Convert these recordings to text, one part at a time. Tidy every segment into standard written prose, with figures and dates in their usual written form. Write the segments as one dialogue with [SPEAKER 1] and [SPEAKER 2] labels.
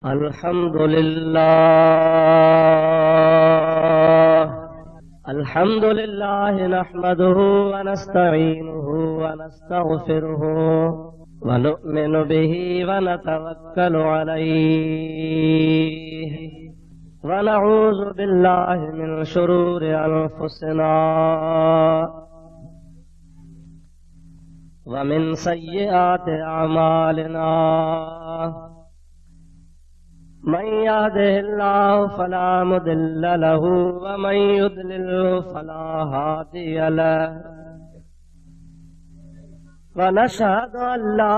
[SPEAKER 1] अल्हम्दुलिल्लाह नहमदुहु व नस्तईनुहु व नस्तगफिरुहु व नु'मिनु बिही व नतवक्कलु अलैहि व नऊज़ु बिल्लाहि मिन शुरूरि अनफुसिना व मिन सय्यिआति अमालिना। मन यहदिहिल्लाहु फला मुदिल्ल लहु व मन युद्लिल्हु फला हादिय लहु व नशहदु अन ला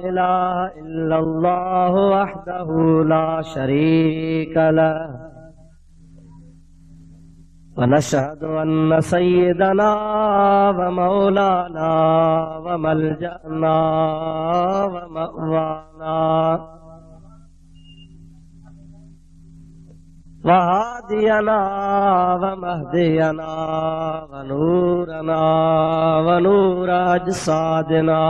[SPEAKER 1] इलाहा इल्लल्लाहु वहदहु ला शरीक लहु व नशहदु अन्न सय्यदना व मौलाना व मलजअना व मअवाना व हादियना व महदियना व नूरना व नूर अजसादिना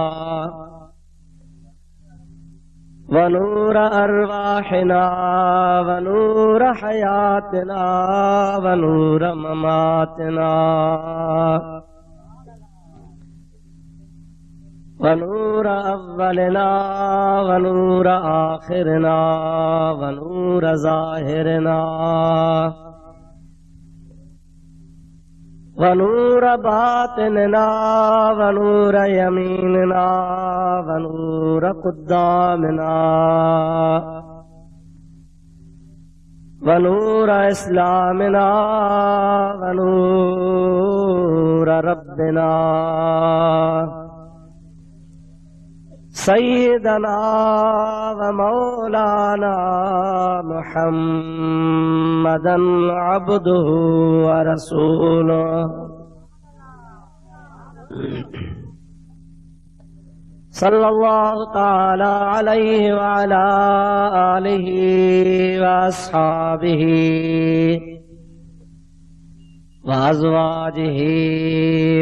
[SPEAKER 1] व नूर अरवाहिना व नूर हयातिना व नूर ममातिना व नूर अव्वलिना व नूर आखिरना व नूर ज़ाहिरना व नूर बातिनना व नूर यमीनना व नूर क़ुद्दामना व नूर इस्लामना व नूर रब्बिना सय्यदना व मौलाना मुहम्मदन अब्दुहु व रसूलुहु सल्लल्लाहु तआला अलैहि व अला आलिहि व अस्हाबिहि व अज़वाजिहि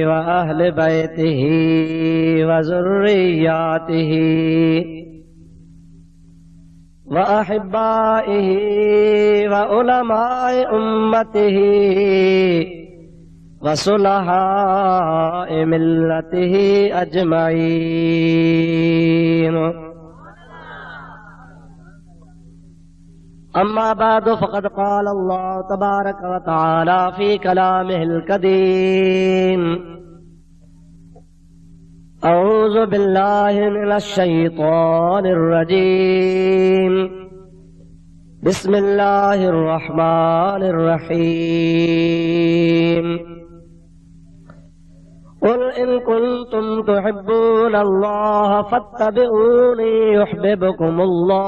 [SPEAKER 1] व अहले बैतिहि व ज़ुर्रिय्यातिहि व अहिब्बाइहि व उलमाए उम्मतिहि व सुलहाए मिल्लतिहि अजमईन। अम्मा बादु फ़क़द क़ाल अल्लाहु तबारक व तआला फ़ी कलामिहिल कदीम अऊज़ु बिल्लाहि मिनश शैतानिर रजीम बिस्मिल्लाहिर रहमानिर रहीम। क़ुल इन कुन्तुम तुहिब्बूनल्लाह फ़त्तबिऊनी युह्बिबकुमुल्लाह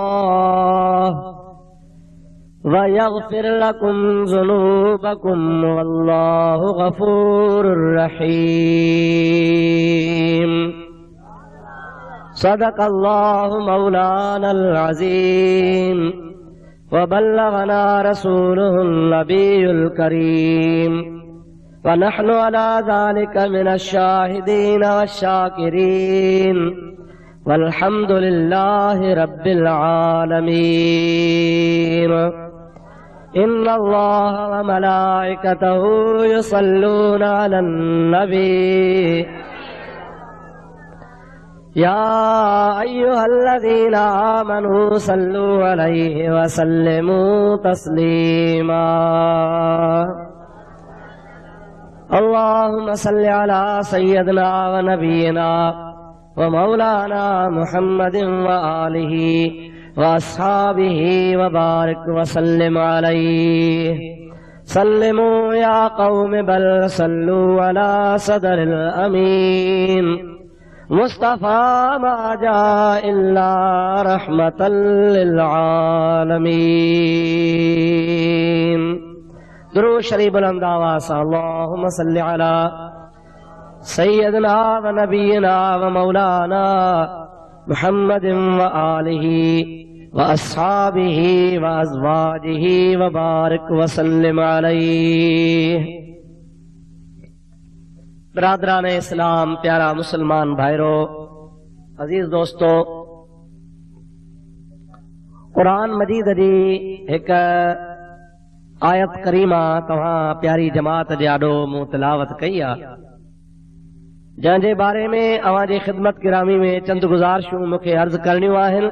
[SPEAKER 1] व यग़फ़िर लकुम ज़ुनूबकुम वल्लाहु गफ़ूरुर रहीम। सदक़ल्लाहु मौलानल अज़ीम व बल्लगना रसूलुहुन नबियुल करीम व नहनु अला ज़ालिका मिनश शाहिदीन वश्शाकिरीन वल्हम्दुलिल्लाहि रब्बिल आलमीन। इन्नल्लाह व मलाइकतहु युसल्लूना अलन नबी या अय्युहल्लज़ीना आमनू सल्लू अलैहि व सल्लिमू तस्लीमा। अल्लाहुम्मा सल्लि अला सय्यदिना व नबियिना व मौलाना मुहम्मदिन व आलिहि व अस्हाबिहि व बारिक व सल्लिम अलैहि। सल्लिमू या कौम बल सल्लू अला सदरिल अमीन मुस्तफ़ा मा जा इल्ला रहमतल लिल आलमीन। दुरूद शरीफ बुलंद आवाज़ से अल्लाहुम्मा सल्लि अला सय्यदना व नबीना व मौलाना मुहम्मदिन व आलिहि व अस्हाबिहि व अज़वाजिहि व बारिक व सल्लिम अलैहि। बिरादरान इस्लाम, प्यारा मुसलमान भाइरों, अजीज दोस्तों, कुरान मजीद जी एक आयत करीमा तव्हां प्यारी जमात जे आॾो मूं तिलावत कई आहे, जंहिंजे बारे में अवां जी ख़िदमत गिरामी में चंद गुज़ारिशूं मूंखे अर्ज़ करणियूं आहिनि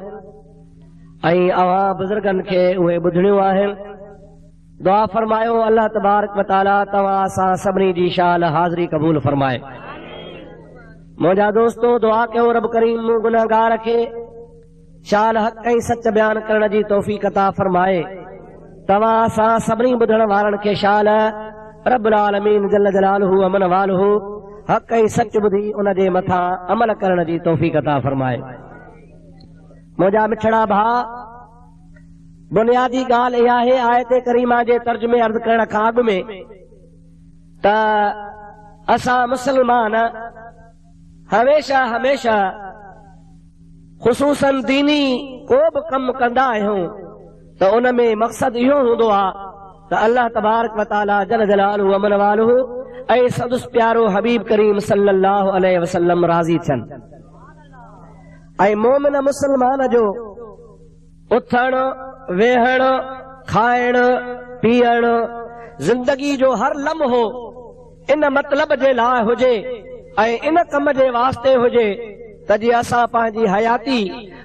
[SPEAKER 1] ऐं अवां बुज़ुर्गनि खे उहे ॿुधणियूं आहिनि। दुआ फरमायो अल्लाह तबारक व तआला तव्हां असां सभिनी जी शाल हाज़िरी क़बूल फरमाए। मुंहिंजा दोस्तो दुआ कयो रब करीम मूं गुनाहगार खे शाल हक़ ऐं सच बयान करण जी तौफ़ीक़ अता फरमाए। तव्हां असां सभिनी ॿुधण वारनि खे शाल रब्बुल आलमीन जल्ल जलालुहु अमन वालुहु हक़ ऐं सच ॿुधी उन जे मथां अमल करण जी तौफ़ीक़ अता फरमाए। मुंहिंजा मिठड़ा भाउ, बुनियादी ॻाल्हि इहा आहे आयत करीमा जे तर्जुमे अर्ज़ करण खां अॻु में त असां मुस्लमान हमेशा हमेशा ख़ुसूसन दीनी को बि कमु कंदा आहियूं त उन में मक़सदु इहो हूंदो आहे त अल्लाह तबारक व तआला जल जलालुहु अमन वालुहु ऐं सदुस प्यारो हबीब करीम सल्लल्लाहु अलैहि वसल्लम राज़ी थियनि। ऐं मोमिन मुस्लमान जो उथण वेहण खाइण पीअण ज़िंदगी जो हर लम्हो इन मतिलब जे लाइ हुजे ऐं इन कम जे वास्ते हुजे त जीअं असां पंहिंजी हयाती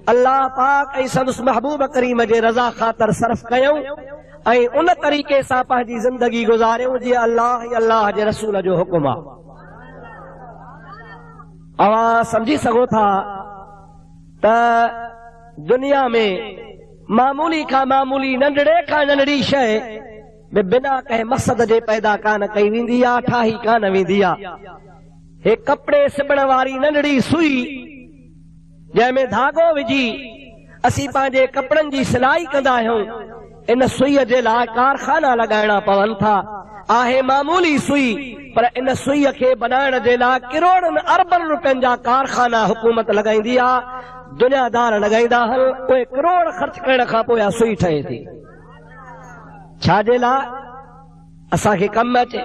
[SPEAKER 1] अल्लाह पाक ऐं संदसि महबूब करीम जे रज़ा ख़ातिर सर्फ़ कयूं ऐं उन तरीक़े सां पंहिंजी ज़िंदगी गुज़ारियूं जीअं अल्लाह ऐं अल्लाह जे रसूल जो हुकुम आहे। अवां सम्झी सघो था त दुनिया में मामूली खां मामूली नंढड़े खां नंढड़ी शइ बि बिना कंहिं मक़सद जे पैदा कान कई वेंदी आहे, ठाही कान वेंदी आहे। हे कपिड़े सिबण वारी नंढड़ी सुई जंहिंमें धागो विझी असीं पंहिंजे कपिड़नि जी सिलाई कंदा आहियूं, इन सुईअ जे लाइ कारखाना लॻाइणा पवनि था। आहे मामूली सुई, पर इन सुईअ खे बनाइण जे लाइ किरोड़नि अरबनि रुपयनि जा कारखाना हुकूमत लॻाईंदी आहे, दुनियादार लॻाईंदा आहिनि। उहे किरोड़ ख़र्च करण खां पोइ सुई ठहे थी। छाजे लाइ? असांखे कमु अचे।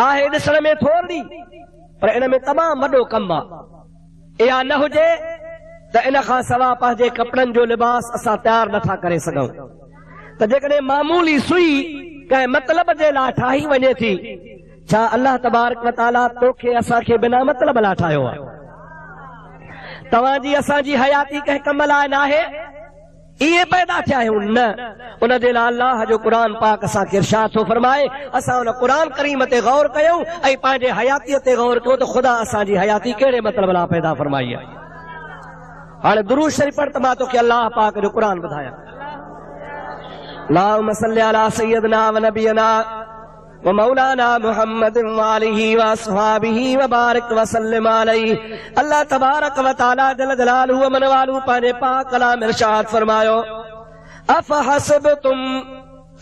[SPEAKER 1] आहे ॾिसण में थोरी, पर इन में तमामु वॾो कमु आहे। इहा न हुजे त इन खां सवाइ पंहिंजे कपिड़नि जो लिबास असां तयारु नथा करे सघूं। त जेकॾहिं मामूली सुई कंहिं मतिलब जे लाइ ठाही वञे थी, छा अल्लाह तबारक व तआला तोखे असांखे बिना मतिलब लाइ ठाहियो आहे? तव्हांजी असांजी हयाती कंहिं कम लाइ न आहे, इहे पैदा थिया आहियूं न। उन जे लाइ अल्लाह जो क़ुरान पाक असांखे इरशाद थो फरमाए, असां उन क़ुरान करीम ते गौर कयूं ऐं पंहिंजे हयातीअ ते गौर कयूं त ख़ुदा असांजी हयाती कहिड़े मतिलब लाइ पैदा फरमाई आहे। हाणे दुरूद शरीफ़ पढ़ त मां तोखे अल्लाह पाक जो क़ुरान ॿुधायां। अल्लाहुम्मा सल्लि अला सय्यदना व नबियना व मौलाना मुहम्मद व आलिहि व अस्हाबिहि व बारिक व सल्लिम अलैहि। अल्लाह तबारक व तआला जल जलालुहु व मन वालू पंहिंजे पाक कलाम इरशाद फरमायो, अफहसिबतुम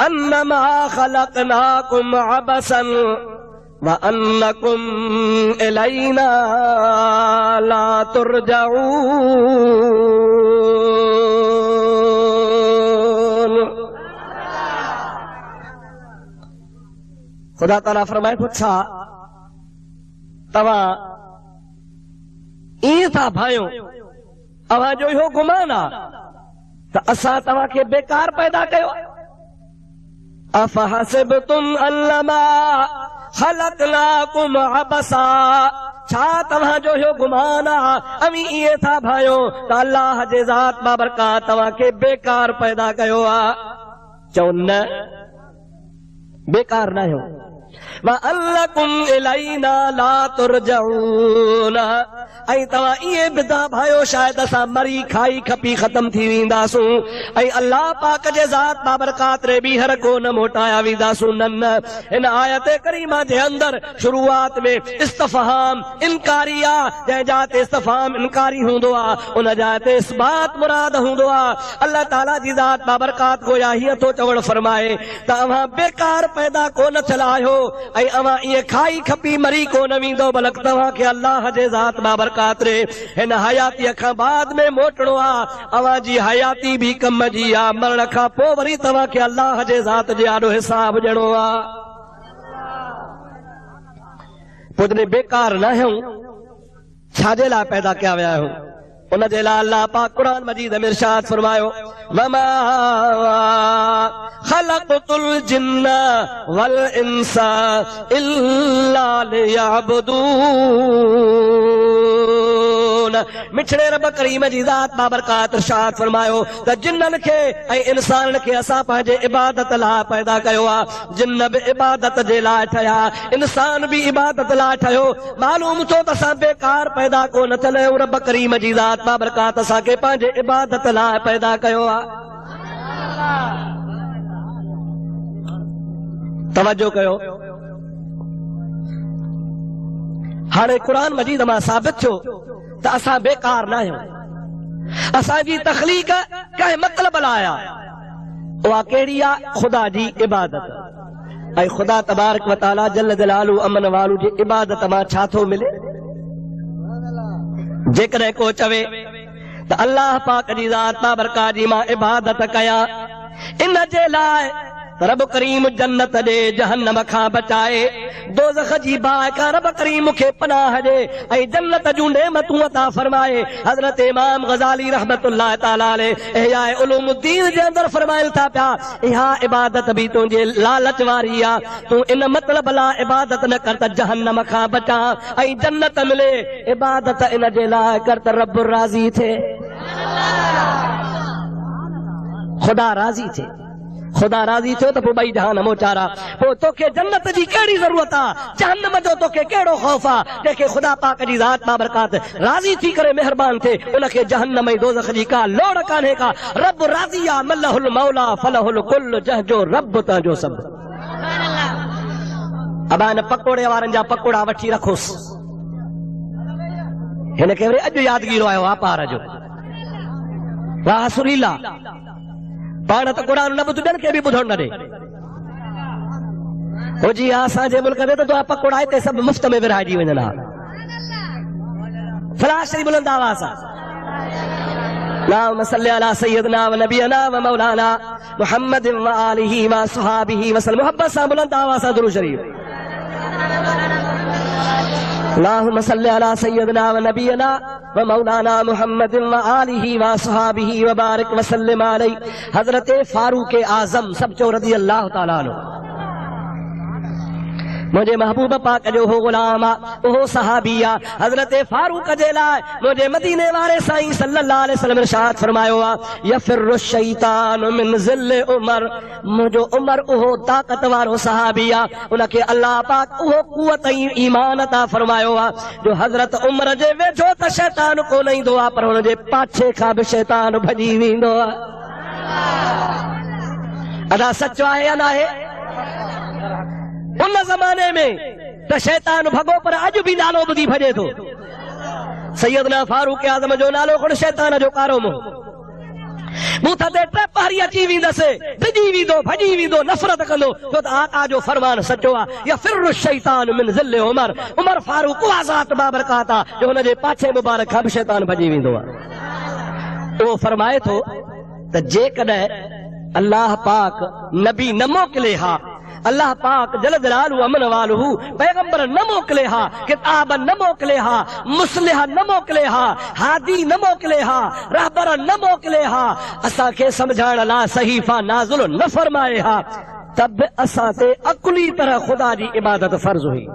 [SPEAKER 1] अन्नमा खलक़नाकुम अबसन व अन्नकुम इलैना ला तुरजऊन। खुदा ताला फरमाए थो, छा तव्हां ईअं था भायो, अव्हां जो इहो गुमान आहे त असां तव्हांखे बेकार पैदा कयो? अफहसिबतुम अन्नमा खलक़नाकुम अबसा, छा तव्हांजो इहो गुमान आहे अवी ईअं था भायो त अल्लाह जे ज़ात बाबरकात तव्हांखे बेकार पैदा कयो आहे? चओ न, बेकार न आहियो। वअन्नकुम इलैना ला तुरजऊन, ऐं तव्हां ईअं बि था भायो शायदि असां मरी खाई खपी ख़तम थी वेंदासूं ऐं अल्लाह पाक जे ज़ात बाबरकात रे ॿीहर को न मोटाया वेंदासूं। न, हिन आयत करीमा जे अंदर शुरूआत में इस्तफहाम इनकारी आहे। जंहिं जाइ ते इस्तफहाम इनकारी हूंदो आहे उन जाइ ते इस्बात मुराद हूंदो आहे। अल्लाह ताला जी ज़ात बाबरकात गोया हीअं थो चवण फरमाए त अव्हां बेकार पैदा कोन थियल आहियो ऐं अव्हां ईअं खाई खपी मरी कोन वेंदो, बल्कि तव्हांखे अल्लाह जे ज़ात बाबरकात रे हिन हयातीअ खां बाद में मोटणो आहे। अव्हां जी हयाती भी कम जी आहे, मरण खां पोइ वरी तव्हांखे अल्लाह जे ज़ात जे आॾो हिसाब ॾियणो आहे। पोइ जॾहिं बेकार न आहियूं, छाजे लाइ पैदा कया विया आहियूं? उन जे लाइ अल्लाह पाक कुरान मजीद में इरशाद फरमायो वमा खलक़तुल जिन्ना वल इंसा इल्ला लियअबुदून। मिठड़े रब करीम जी ज़ात बाबरकात इरशाद फरमायो त जिन्नन खे ऐं इंसानन खे असां पंहिंजे इबादत लाइ पैदा कयो आहे। जिन्न बि इबादत जे लाइ ठहिया, इंसान बि इबादत लाइ ठहियो। मालूम थियो त असां बेकार पैदा कोन थियल आहियूं। रब करीम जी ज़ात बाबरकात असांखे पंहिंजे इबादत लाइ पैदा कयो आहे। तवज्जो कयो, हाणे क़ुरान मजीद मां साबित थियो त असां बेकार न आहियूं। असांजी तख़लीक़ कंहिं मतिलब लाइ आहे। उहा कहिड़ी आहे? ख़ुदा जी इबादत। ऐं ख़ुदा तबारक व तआला जल जलालू अमन वालू जी इबादत मां छा थो मिले? जेकॾहिं को चवे त अल्लाह पाक जी ज़ात बाबरकात जी मां इबादत कयां, इन जे लाइ रब करीम जन्नत ॾे जहन्नम खां बचाए, दोज़ख जी बाहि खां रब करीम मूंखे पनाह ॾे ऐं जन्नत जूं नेमतूं अता फरमाए। हज़रत इमाम गज़ाली रहमतुल्लाह तआला अलैह इहया उलूमुद्दीन जे अंदरि फरमाइल था पिया, इहा इबादत बि तुंहिंजे लालच वारी आहे। तूं इन मतिलब लाइ इबादत न कर त जहन्नम खां बचा ऐं जन्नत मिले। इबादत इन जे लाइ कर त रब राज़ी थिए, ख़ुदा राज़ी थिए। ख़ुदा राज़ी थियो त पोइ ॿई जहान मोचारा। पोइ तोखे जन्नत जी कहिड़ी ज़रूरत आहे? जहन्नम जो तोखे कहिड़ो ख़ौफ़ आहे? जंहिंखे ख़ुदा पाक जी ज़ात बाबरकात राज़ी थी करे महिरबान थिए, उनखे जहन्नम ऐं दोज़ख जी का लोड़ कान्हे का। रब राज़ी आहे। मल्लहुल मौला फलहुल कुल, जंहिंजो रब तंहिंजो सभु। अबा हिन पकोड़े वारनि जा पकोड़ा वठी रखोसि। हिनखे वरी अॼु यादगीरो आयो आहे पार जो। वाह सुरीला, पाण त क़ुरान न ॿुध, ॿियनि खे बि ॿुधण न ॾे। हो जी हा, असांजे मुल्क में त तुंहिंजा पकोड़ा हिते सभु मुफ़्त में विरहाइजी वञनि हा। फलाह शरीफ़ बुलंद आवाज़ सां अल्लाहुम्मा सल्ली अला सय्यदना व नबियना व मौलाना मुहम्मद व आलिहि व सहाबिहि वसल्लम। मोहब्बत सां बुलंद आवाज़ सां दुरूद शरीफ। अल्लाहुम्मा सल्ली अला सय्यदना व नबियना व मौलाना मुहम्मद व आलिहि व सहाबिहि व बारिक व सल्लिम अलैहि। हज़रत फारूक आज़म सब चो रज़ी अल्लाह तआला अन्हु मुझे महबूब पाक जो हो गुलाम आ, वो सहाबी आ। हजरत फारूक जे लाइ मुझे मदीने वाले साईं सल्लल्लाहु अलैहि वसल्लम इरशाद फरमायो आ, यफिरु शैतान मिन ज़िल्ल उमर। मुझो उमर उहो ताकत वारो सहाबी आ, उनके अल्लाह पाक उहो कुवत ऐं ईमान अता फरमायो आ जो हजरत उमर जे वेझो त शैतान कोन ईंदो आ, पर हुन जे पाछे खां बि शैतान भॼी वेंदो आ। अदा सचो आहे या न आहे? उन ज़माने में त शैतान भॻो, पर अॼु बि नालो ॿुधी भॼे थो। सैयदना फारूक आज़म जो नालो खण शैतान जो कारो मुंहुं। बूथ ते टे पहरी अची वेंदसि, डिॼी वेंदो, भॼी वेंदो, नफ़रत कंदो, छो त आका जो फरमान सचो आहे। यफिरु शैतान मिन ज़िल्ल उमर। उमर फारूक उहा ज़ात बाबरकात आहे जो हुनजे पाछे मुबारक खां बि शैतान भॼी वेंदो आहे। उहो फरमाए थो त जेकॾहिं अल्लाह पाक नबी न मोकिले हा, अल्लाह पाक जल जलालू अमन वालू पैगंबर न मोकिले हा, किताब न मोकिले हा, मुस्लिह न मोकिले हा, हादी न मोकिले हा, रहबर न मोकिले हा, असांखे समझाइण लाइ सहीफ़ा नाज़िल न फरमाए हा, तब असां ते अकुली तरह ख़ुदा जी इबादत फर्ज़ हुई।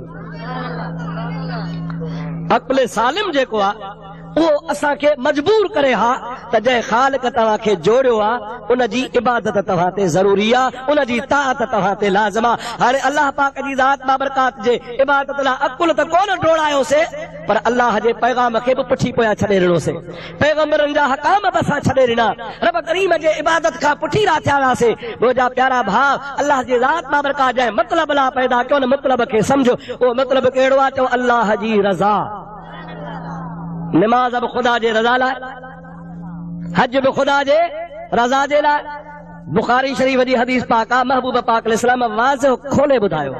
[SPEAKER 1] अकुल सालिम जेको आहे उहो असांखे मजबूर करे हा त जंहिं ख़ालिक तव्हांखे जोड़ियो आहे उन जी इबादत तव्हां ते ज़रूरी आहे, उन जी ताअत तव्हां ते लाज़िम आहे। हाणे अल्लाह पाक जी ज़ात बाबरकात जे इबादत लाइ अकुल त कोन डोड़ायोसीं, पर अल्लाह जे पैगाम खे बि पुठी पोयां छॾे ॾिनोसीं। पैगंबरनि जा हकाम बि असां छॾे ॾिना, रब करीम जे इबादत खां पुठीरा थिया वियासीं। मुंहिंजा प्यारा भाउ, अल्लाह जी ज़ात बाबरकात जंहिं मतिलब लाइ पैदा कयो, उन मतिलब खे सम्झो। उहो मतिलब कहिड़ो आहे? चओ अल्लाह जी रज़ा। नमाज अब खुदा जे रज़ा लाइ, हज बि ख़ुदा जे रज़ा जे लाइ। बुखारी शरीफ़ जी हदीस पाक आहे, महबूब पाक अलैहिस्सलाम वाज़िह खोले ॿुधायो,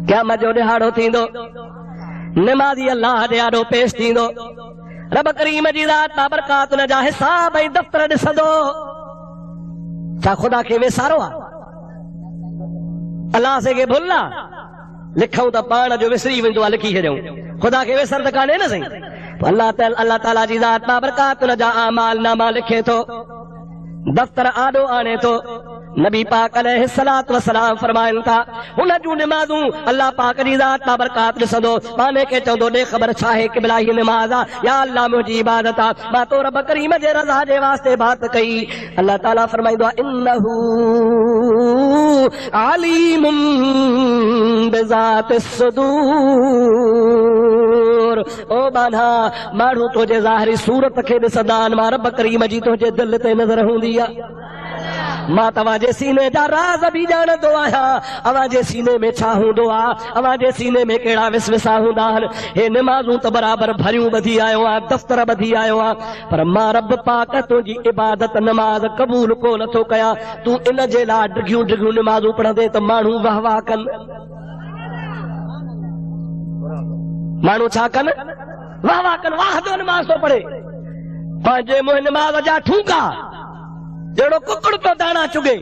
[SPEAKER 1] क़यामत जो ॾिहाड़ो थींदो, नमाज़ी अल्लाह जे आॾो पेश थींदो, रब करीम जी ज़ात बाबरकात उन जा हिसाब ऐं दफ़्तर ॾिसंदो। छा ख़ुदा खे वेसारो आहे? अल्लाह से खे भुलना लिखूं त पाण जो विसरी वेंदो आहे, लिखी छॾियूं। ख़ुदा खे वेसर त कान्हे न साईं। अल्लाह ताला जी ज़ात बाबरकात न जा आमाल नामा लिखे थो, दफ्तर आॾो आणे थो। नबी पाक अलैहिस्सलातु वस्सलाम फरमाइनि था हुन जूं निमाज़ूं अल्लाह पाक जी ज़ात बाबरकात ॾिसंदो, पाने खे चवंदो ॾे ख़बर छा आहे क़िबला ही निमाज़ आहे या अल्लाह मुंहिंजी इबादत आहे, मां तो रब करीम जे रज़ा जे वास्ते बात कई। अल्लाह ताला फरमाईंदो आहे इन्नहू अलीमुम बिज़ातिस सुदूर। ओ बाना माण्हू तुंहिंजे ज़ाहिरी सूरत खे ॾिसंदा आहिनि, मां रब करीम जी तुंहिंजे दिलि ते नज़र हूंदी आहे। मां तव्हांजे सीने जा राज़ बि ॼाणंदो आहियां, अव्हांजे सीने में छा हूंदो आहे, अव्हांजे सीने में कहिड़ा विसविसा हूंदा आहिनि। हे निमाज़ूं त बराबरि भरियूं ॿधी आयो आहे, दफ़्तर ॿधी आयो आहे, पर मां रब पाक तुंहिंजी इबादत नमाज़ क़बूल को नथो कयां। तूं इन जे लाइ डिघियूं डिघियूं निमाज़ूं पढ़ंदे त माण्हू वाह वाह कनि। माण्हू छा कनि? वाह वाह कनि। वाह जो निमाज़ थो पढ़े, पंहिंजे मुंहुं निमाज़ जा ठूका जहिड़ो कुकड़ पियो दाणा चुगे,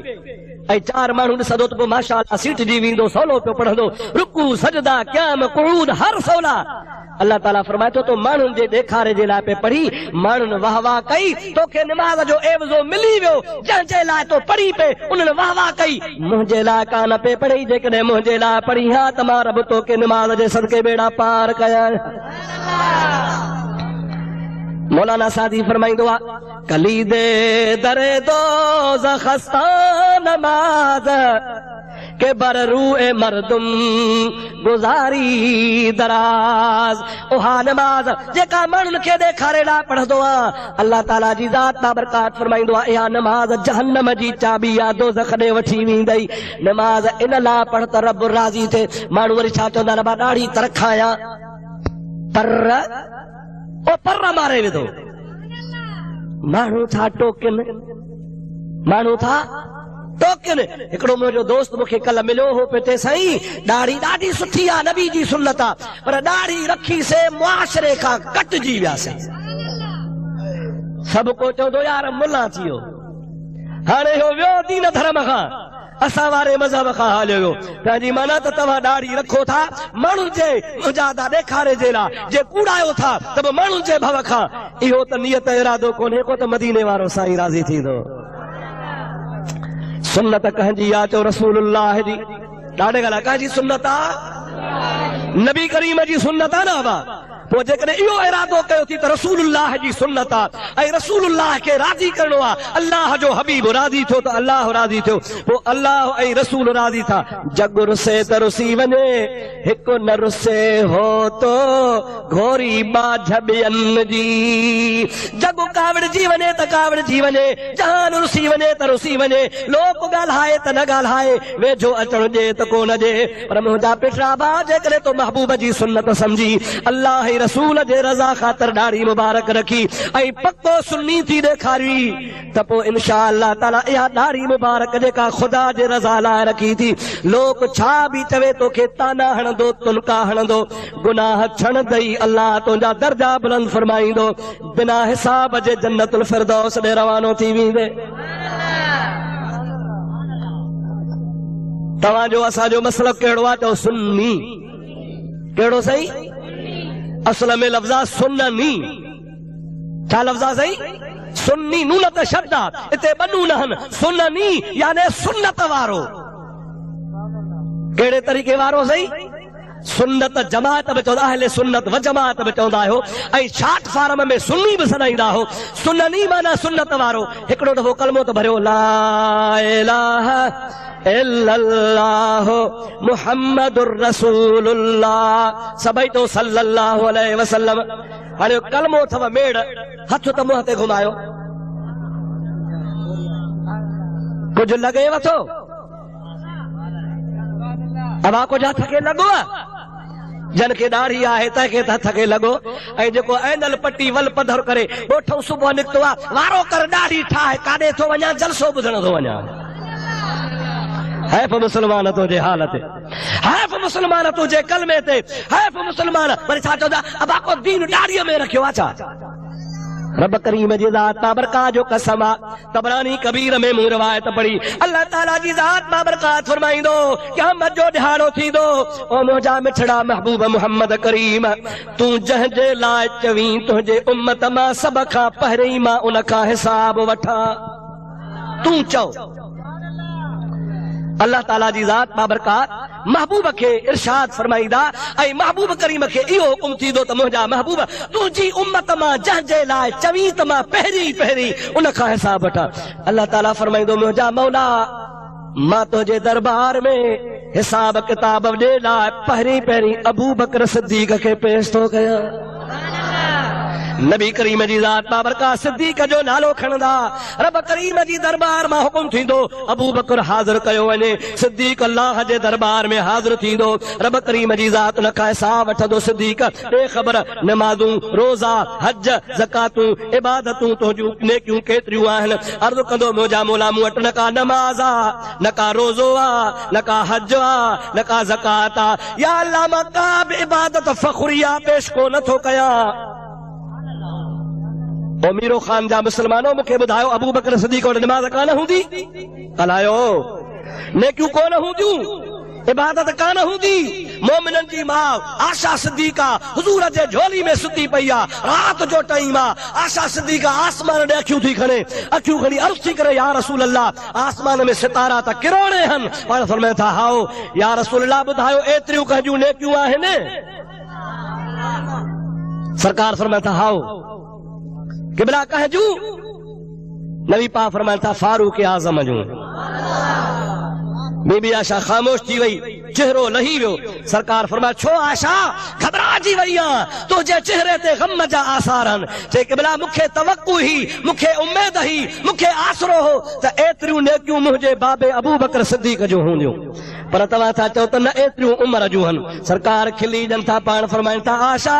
[SPEAKER 1] ऐं चार माण्हू ॾिसंदो त पोइ माशा अल्लाह सीट जी वेंदो, सवलो पियो पढ़ंदो, रुकू सजदा क़याम क़ुऊद हर सवला। अल्लाह ताला फरमाए थो तो माण्हुनि जे ॾेखारे जे लाइ पे पढ़ी, माण्हुनि वाह वाह कई, तोखे निमाज़ जो एवज़ो मिली वियो, जंहिंजे लाइ तो पढ़ी पे उन्हनि वाह वाह कई। मुंहिंजे लाइ कान पे पढ़ी, जेकॾहिं मुंहिंजे लाइ पढ़ी हा त मां रब तोखे निमाज़ जे सदके बेड़ा पार कया। मौलाना सादी फरमाईंदो आहे कलीदे दरे दोज़ख खस्ता नमाज के बररूए मर्दुम गुज़ारी दराज। ओहा नमाज जेका माण्हुनि खे ॾेखारे लाइ पढ़ंदो आहे, अल्लाह ताला जी ज़ात बाबरकात फरमाईंदो आहे इहा नमाज जहन्नम जी चाबी आहे, दोज़ख ॾे वठी वेंदई। नमाज इन लाइ पढ़ त रब राज़ी थिए। माण्हू वरी छा चवंदा रबा ॾाढी तरखाया, पर मारे विधो। माण्हू था टोकिन, माण्हू था टोकिन। हिकिड़ो मुंहिंजो दोस्त मूंखे कल मिलियो हो, पे ते साईं ॾाढ़ी ॾाढी सुठी आहे, नबी जी सुन्नत आहे, पर ॾाढ़ी रखी से मुआशरे खां कटिजी वियासीं। सभु को चवंदो यार मुल्ला थी वियो, हाणे हो वियो दीन धर्म खां, असां वारे मज़हब खां हलियो। तंहिंजी माना त तव्हां ॾाढ़ी रखो था माण्हुनि जे मुजादा ॾेखारे जे लाइ, जे कूड़ायो था त बि माण्हुनि जे भव खां। इहो त नियत इरादो कोन्हे को त मदीने वारो साईं राज़ी थींदो। सुन्नत कंहिंजी आहे चओ रसूलुल्लाह जी, ॾाढे ॻाल्हि कंहिंजी सुन्नत आहे, नबी करीम जी सुन्नत आहे न बाबा। पोइ जेकॾहिं इहो इरादो कयो थी त रसूलुल्लाह जी सुन्नत आहे ऐं रसूलुल्लाह खे राज़ी करणो आहे, अल्लाह जो हबीब राज़ी थियो त अल्लाह राज़ी थियो, पोइ अल्लाह ऐं रसूल राज़ी था। जग रुसे त रुसी वञे, हिकु न रुसे हो तो घोरी बाझ ॿियनि जी। जग कावड़जी वञे त कावड़जी वञे, जहान रुसी वञे त रुसी वञे, लोक ॻाल्हाए त न ॻाल्हाए, वेझो अचण ॾे त कोन ॾे। पर मुंहिंजा पिटा भाउ जेकॾहिं तो महबूब जी सुन्नत समझी, अल्लाह रसूल जे रज़ा ख़ातिर ॾाढ़ी मुबारक रखी ऐं पक्को सुन्नी थी ॾेखारी त पोइ इंशा अल्लाह ताला इहा ॾाढ़ी मुबारक जेका ख़ुदा जे रज़ा लाइ रखी थी, लोक छा बि चवे तोखे ताना हणंदो, तुनका हणंदो, गुनाह छणंदई अल्लाह तुंहिंजा दर्जा बुलंद फरमाईंदो, बिना हिसाब जे जन्नतुल फिरदौस ॾे रवानो थी वेंदे। तव्हांजो असांजो मसलक कहिड़ो आहे? चओ सुन्नी। कहिड़ो सही? असल में लफ्ज़ सुन्नी। छा लफ्ज़ सही? सुन्नी, नून त शब्द आहे, इते ॿ नून आहिनि। सुन्नी यानी सुन्नत वारो। कहिड़े तरीक़े वारो सही? सुन्नत जमात बि चवंदा, अहले सुन्नत व जमात बि चवंदा आहियो, ऐं शार्ट फॉर्म में सुन्नी बि सॾाईंदा हो। सुन्नी माना सुन्नत वारो। हिकिड़ो दफ़ो कलमो त भरियो, ला इलाहा इल्लल्लाह मुहम्मदुर रसूलुल्लाह, सभई तो सल्लल्लाहु अलैहि वसल्लम। हाणे कलमो अथव मेड़, हथ त मुंहं ते घुमायो, कुझु लॻेव थो? अवा कुझु हथ खे लॻो आहे? जन खे ॾाढ़ी आहे तंहिंखे त हथ खे लॻो। ऐं जेको ऐनल पटी वल पधर करे ॻोठो सुबुह निकितो आहे, वारो कर ॾाढ़ी ठाहे, काॾे थो वञा? जलसो ॿुधण थो वञा। हैफ़ मुसलमान तुंहिंजे हाल ते, हैफ़ मुसलमान तुंहिंजे कलमे ते, हैफ़ मुसलमान। वरी छा चवंदा? अबा को दीन ॾाढ़ीअ में रखियो आहे छा? रब करीम जी ज़ात बाबरकात जो कसम आहे। तबरानी कबीर में मूं रिवायत पढ़ी अल्लाह ताला जी ज़ात बाबरकात फरमाईंदो क़यामत जो ॾिहाड़ो थींदो ओ मुंहिंजा मिठड़ा महबूब मोहम्मद करीम तूं जंहिंजे लाइ चवीं तुंहिंजे उम्मत मां सभ खां पहिरीं मां उन खां हिसाब वठां। तूं चओ अल्लाह ताला जी ज़ात बाबरकात महबूब खे इरशाद फरमाईंदा ऐं महबूब करीम खे इहो हुकुम थींदो त मुंहिंजा महबूब तुंहिंजी उम्मत मां जंहिंजे लाइ चवीं त मां पहिरीं उन खां हिसाब वठां। अल्लाह ताला फरमाईंदो मुंहिंजा मौला मां तुंहिंजे दरबार में हिसाब किताब ॾे लाइ पहिरीं अबू बकर सिद्दीक़ खे पेश थो कयां। नबी करीम जी ज़ात बाबरकात सिद्दीक़ जो नालो खणंदा रब करीम जी दरबार मां हुकुम थींदो अबू बकर हाज़िर कयो वञे। सिद्दीक़ अल्लाह जे दरबार में हाज़िर थींदो रब करीम जी ज़ात उन खां हिसाब वठंदो। सिद्दीक़ ॾे ख़बर नमाज़ूं रोज़ा हज ज़कातूं इबादतूं तुंहिंजूं नेकियूं केतिरियूं आहिनि। अर्ज़ु कंदो मुंहिंजा मौला मूं वटि न का नमाज़ आहे न का रोज़ो आहे न का हज आहे न का ज़कात आहे। या अल्लाह मां का बि इबादत फ़ख़ुरिया पेश को नथो कयां। ओ मीरो ख़ान जा मुसलमानो मूंखे ॿुधायो अबू बकर सिद्दीक़ वटि नमाज़ कान हूंदी कलायो नेकियूं कोन हूंदियूं इबादत कान हूंदी। मोमिननि जी माउ आशा सिद्दीक़ा हुज़ूर जे झोली में सुती पई आहे रात जो टाइम आहे। आशा सिद्दीक़ा आसमान ॾे अखियूं थी खणे अखियूं खणी अर्ज़ थी करे या रसूल अल्लाह आसमान में सितारा त किरोड़े आहिनि। पाण फरमाइनि था हाओ या रसूल अल्लाह ॿुधायो एतिरियूं कंहिंजूं नेकियूं आहिनि। सरकार फरमाइनि था हाओ क़िबला कहजूं। नबी पाक फरमाइनि था फारूक आज़म जूं। बीबी आशा ख़ामोश थी वई चेहरो लही वियो। सरकार फरमाया छो आशा घबराइजी वई आहे तुंहिंजे चेहरे ते गम जा आसार आहिनि। चए क़िबला मूंखे तवक्कु ही मूंखे उमेद ही मूंखे आसरो हो त एतिरियूं नेकियूं मुंहिंजे बाबे अबू बकर सिद्दीक़ जूं हूंदियूं पर तव्हां था चओ त न एतिरियूं उमिरि जूं आहिनि। सरकार खिली ॾियनि था पाण फरमाइनि था आशा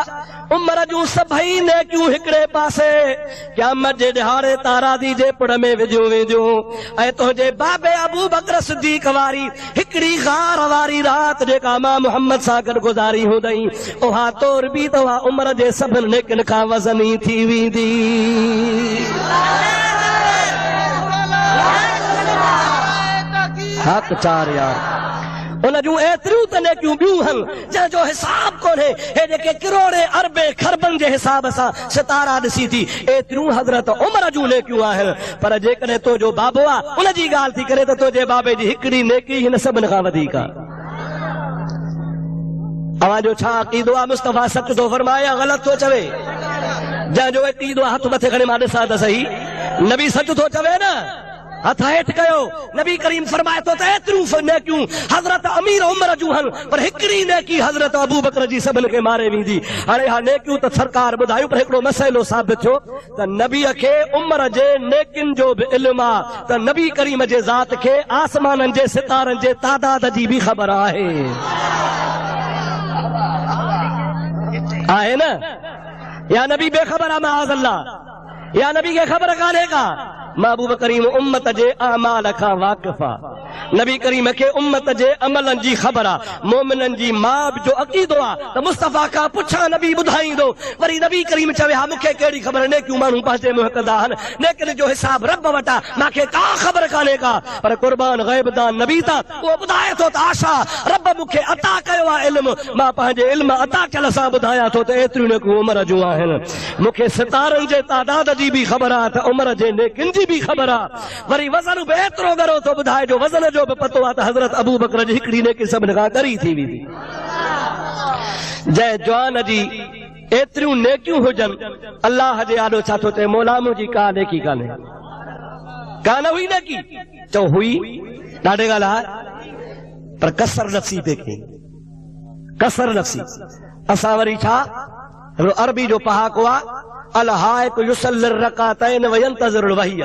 [SPEAKER 1] उमिरि जूं सभई नेकियूं हिकिड़े पासे क़यामत जे ॾिहाड़े तारादी जे पुड़ में विझियूं वेंदियूं ऐं तुंहिंजे बाबे अबू बकर सिद्दीक़ वारी हिकिड़ी गार वारी राति जेका मां मोहम्मद सां गॾु गुज़ारी हूंदई उहा तौर बि त उहा उमिरि जे सभिनि नेकियुनि खां वज़नी थी वेंदी। हक़ चार यार उन जूं एतिरियूं त नेकियूं ॿियूं आहिनि जंहिंजो हिसाब कोन्हे। हे जेके किरोड़े अरबे खरबनि जे हिसाब सां सितारा ॾिसी थी एतिरियूं हज़रत उमिरि जूं नेकियूं आहिनि। पर जेकॾहिं तुंहिंजो बाबो आहे उन जी ॻाल्हि थी करे त तुंहिंजे बाबे जी हिकिड़ी नेकी हिन सभिनि खां वधीक आहे। अवांजो छा अक़ीदो आहे मुस्तफ़ा सच थो फरमाए या ग़लति थो चवे? जंहिंजो अक़ीदो आहे हथ मथे खणी मां ॾिसां त सही नबी सच थो चवे न। हथ हेठि कयो नबी करीम फरमाए थो त एतिरियूं नेकियूं हज़रत अमीर उमिरि जूं आहिनि पर हिकिड़ी नेकी हज़रत अबू बकर जी सभिनि खे मारे वेंदी। हाणे हा नेकियूं त सरकार ॿुधायूं पर हिकिड़ो मसइलो साबित थियो त नबीअ खे उमिरि जे नेकियुनि जो बि इल्मु आहे त नबी करीम जे ज़ात खे आसमाननि जे सितारनि जे तादाद जी बि ख़बर आहे न या नबी बेख़बर आहे माअज़ल्लाह या नबी खे ख़बर कान्हे का। महबूब करीम उम्मत जे अमाल खां वाक़िफ़ आहे। नबी करीम खे उम्मत जे अमलनि जी ख़बर आहे। मोमिननि जी माउ जो अक़ीदो आहे त मुस्तफ़ा खां पुछां नबी ॿुधाईंदो। वरी नबी करीम चवे हा मूंखे कहिड़ी ख़बर नेकियूं माण्हू पासे में कंदा आहिनि नेकियुनि जो हिसाब रब वटां मूंखे का ख़बर कान्हे का। पर क़ुर्बान ग़ैबदान नबी त उहो ॿुधाए थो त आशा रब मूंखे अता कयो आहे इल्मु मां पंहिंजे इल्म अता कयल सां ॿुधायां थो त एतिरियूं नेकियूं उमिरि जूं आहिनि। मूंखे सितारनि जे तादाद जी बि ख़बर आहे त उमिरि जे नेकियुनि जी बि ख़बर आहे। वरी वज़न बि एतिरो घणो थो ॿुधाए जो वज़न जो बि पतो आहे त हज़रत अबू बकर जी हिकिड़ी नेकी सभिनि खां ॻरी थी वेंदी। जंहिं जवान जी एतिरियूं नेकियूं हुजनि अल्लाह जे आॾो छा थो चए मौला मुंहिंजी का नेकी कान्हे कान हुई नेकी चओ हुई ॾाढे ॻाल्हि आहे पर कसर नफ़्सी पे खे कसर नफ़्सी। असां वरी छा अरबी जो पहाको आहे अलहाइक युसल्लि रकातैन व यंतज़िरुल वहिय।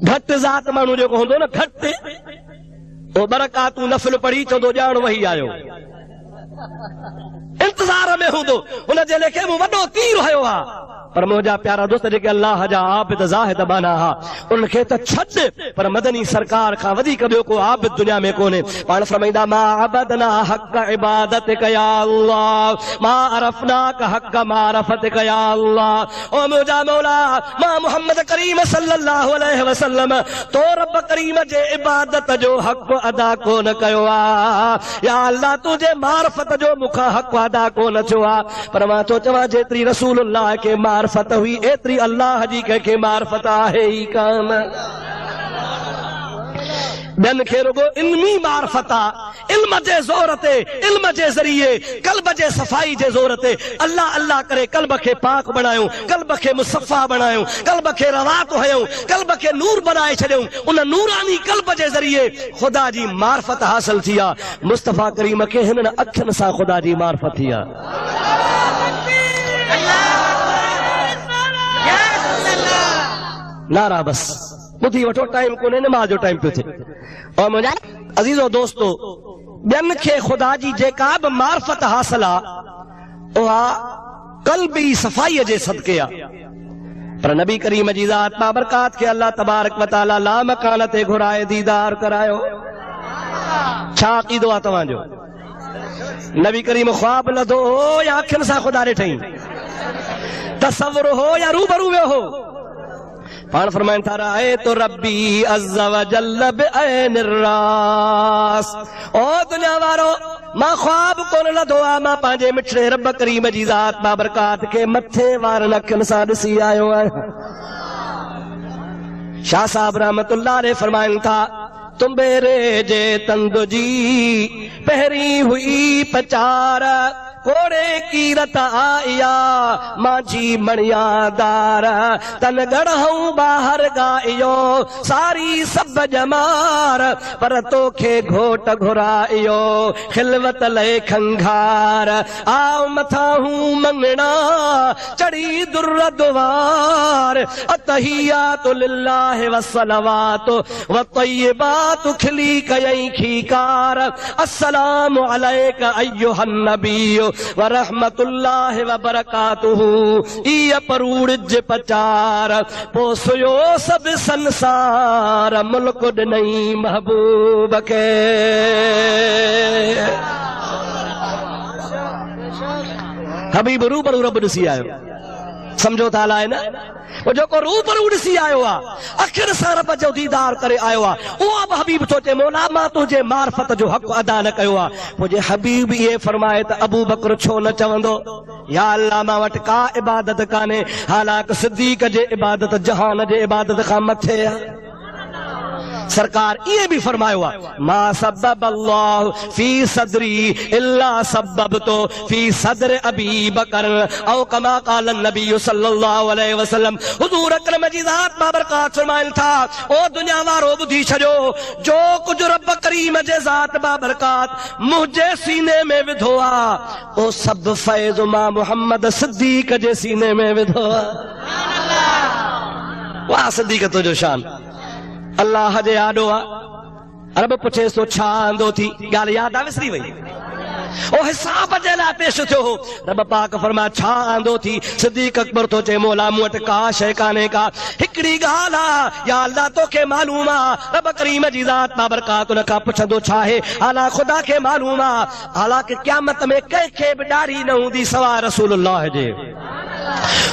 [SPEAKER 1] घटि ज़ात माण्हू जेको हूंदो न घटि ओ ॿ रकातूं नफ़िल पढ़ी चवंदो ॼाण वही आयो इंतजार में हूंदो उन जे लेखे मूं वॾो तीर हयो आहे पर मुंहिंजा प्यारा दोस्त जेके अल्लाह जा आबिद ज़ाहिद बाना हा उनखे त छॾ पर मदनी सरकार खां वधीक ॿियो को आबिद दुनिया में कोन्हे। पाण फरमाईंदा मा अबदना हक़ इबादतिक या अल्लाह मा अरफनाक हक़ मारफतिक या अल्लाह। ओ मुंहिंजा मौला मां मोहम्मद करीम सल्लल्लाहु अलैहि वसल्लम तो रब करीम जे इबादत जो हक़ अदा कोन कयो आहे या अल्लाह तुंहिंजे मारफत जो मूंखां हक़ अदा कोन थियो आहे। पर मां थो चवां जेतिरी रसूलुल्लाह खे मारफत हुई एतरी अल्लाह जी कंहिंखे मारफत आहे ई कान। ॿियनि खे रुगो इल्मी मारफत आहे इल्म जे ज़ोर ते इल्म जे ज़रिए क़ल्ब जे सफ़ाई जे ज़ोर ते अल्लाह अल्लाह करे क़ल्ब खे पाक बणायूं क़ल्ब खे मुसफ़ा बणायूं क़ल्ब खे रवात हयूं क़ल्ब खे नूर बनाए छॾियूं उन नूरानी क़ल्ब जे ज़रिए ख़ुदा जी मारफत हासिल थी आहे। मुस्तफ़ा करीम खे हिननि अखियुनि सां ख़ुदा जी मारफत थी आहे। नारा बस ॿुधी वठो टाइम कोन्हे नमाज़ जो टाइम पियो थिए। और मुंहिंजा अज़ीज़ो दोस्तो ॿियनि खे ख़ुदा जी जेका बि मारफत हासिल आहे उहा क़ल्बी सफ़ाईअ जे सदके आहे। पर नबी करीम जी ज़ात बाबरकात खे अल्लाह तबारक व तआला ला मकान ते घुराए दीदार करायो। छा अक़ीदो आहे तव्हांजो? नबी करीम ख्वाब लधो हो या अखियुनि सां ख़ुदा ॾिठई? तसव्वुर हो या रूबरू वियो हो? पाण फरमाइनि था राए तो रब्बी अज़्ज़ व जल्ल बिअैनिर रास। ओ दुनिया वारो मां ख्वाब कोन लधो आहे मां पंहिंजे मिठड़े रब करीम जी ज़ात बाबरकात खे मथे वारनि अखियुनि सां ॾिसी आयो आहियां। शाह साहब रहमतुल्लाह अलैह फरमाइनि था तुम्बेरे जे तंद जी पहिरीं हुई पचार कोड़े कीरत आया माझी मणियादार तन गढ़ऊं बाहर गायो सारी सब जमार पर तोखे घोट घुरायो खिलवत ले खंघार आओ मथा हूं मंगना चढ़ी दुर्र दुवार अतहियातु लिल्लाहि वस्सलवातु व तय्यिबातु खिली कयई खीकार अस्सलामु अलैका अय्युहन नबिय्यु व रहमतुल्लाहि व बरकातुहू इय परूड़ पचार पोसयो सब संसार मुल्क ॾिनई महबूब खे। हबीब रूबरू रब ॾिसी आयो समझो था लाए न वो जेको रूबरू ॾिसी आयो आहे अखियुनि सां रब जो दीदार करे आयो आहे उहो बि हबीब सोचे मौला मां तुंहिंजे मार्फत जो हक़ अदा न कयो आहे। मुंहिंजे हबीब इहे फरमाए त अबू बकर छो न चवंदो या अल्लाह मां वटि का इबादत कान्हे हालांकि सिद्दीक़ जे इबादत जहान जे इबादत खां मथे आहे। सरकार ये भी फरमायो मा सबब अल्लाह फी सदरी इल्ला सबबतो फी सदर अबी बकर औ कमा काल नबी सल्लल्लाहु अलैहि वसल्लम। हुजूर अकरम जी ज़ात बाबरकात फरमाइल था ओ दुनिया वारो ॿुधी छॾियो जो कुछ रब करीम जे ज़ात बाबरकात मुझे सीने में विधो आ ओ सब फैज़ मां मोहम्मद सिद्दीक़ जे सीने में विधो आ। वाह सिद्दीक़ तो जो शान अल्लाह जे आॾो आहे। रब पुछे तो छा आंदो थी ॻाल्हि यादि आहे विसरी वई ओ हिसाब जे लाइ पेश थियो हो। रब पाक फरमा छा आंदो थी सिद्दीक़ अकबर तो चए मौला मूं वटि का शइ कान्हे का हिकिड़ी ॻाल्हि आहे या अल्लाह तोखे मालूम आहे। रब करीम जी ज़ात बाबरकात उन खां पुछंदो छा आहे हालां ख़ुदा खे मालूम आहे हालांकि क़यामत में कंहिंखे बि ॾाढ़ी न हूंदी सवाइ रसूलुल्लाह जे।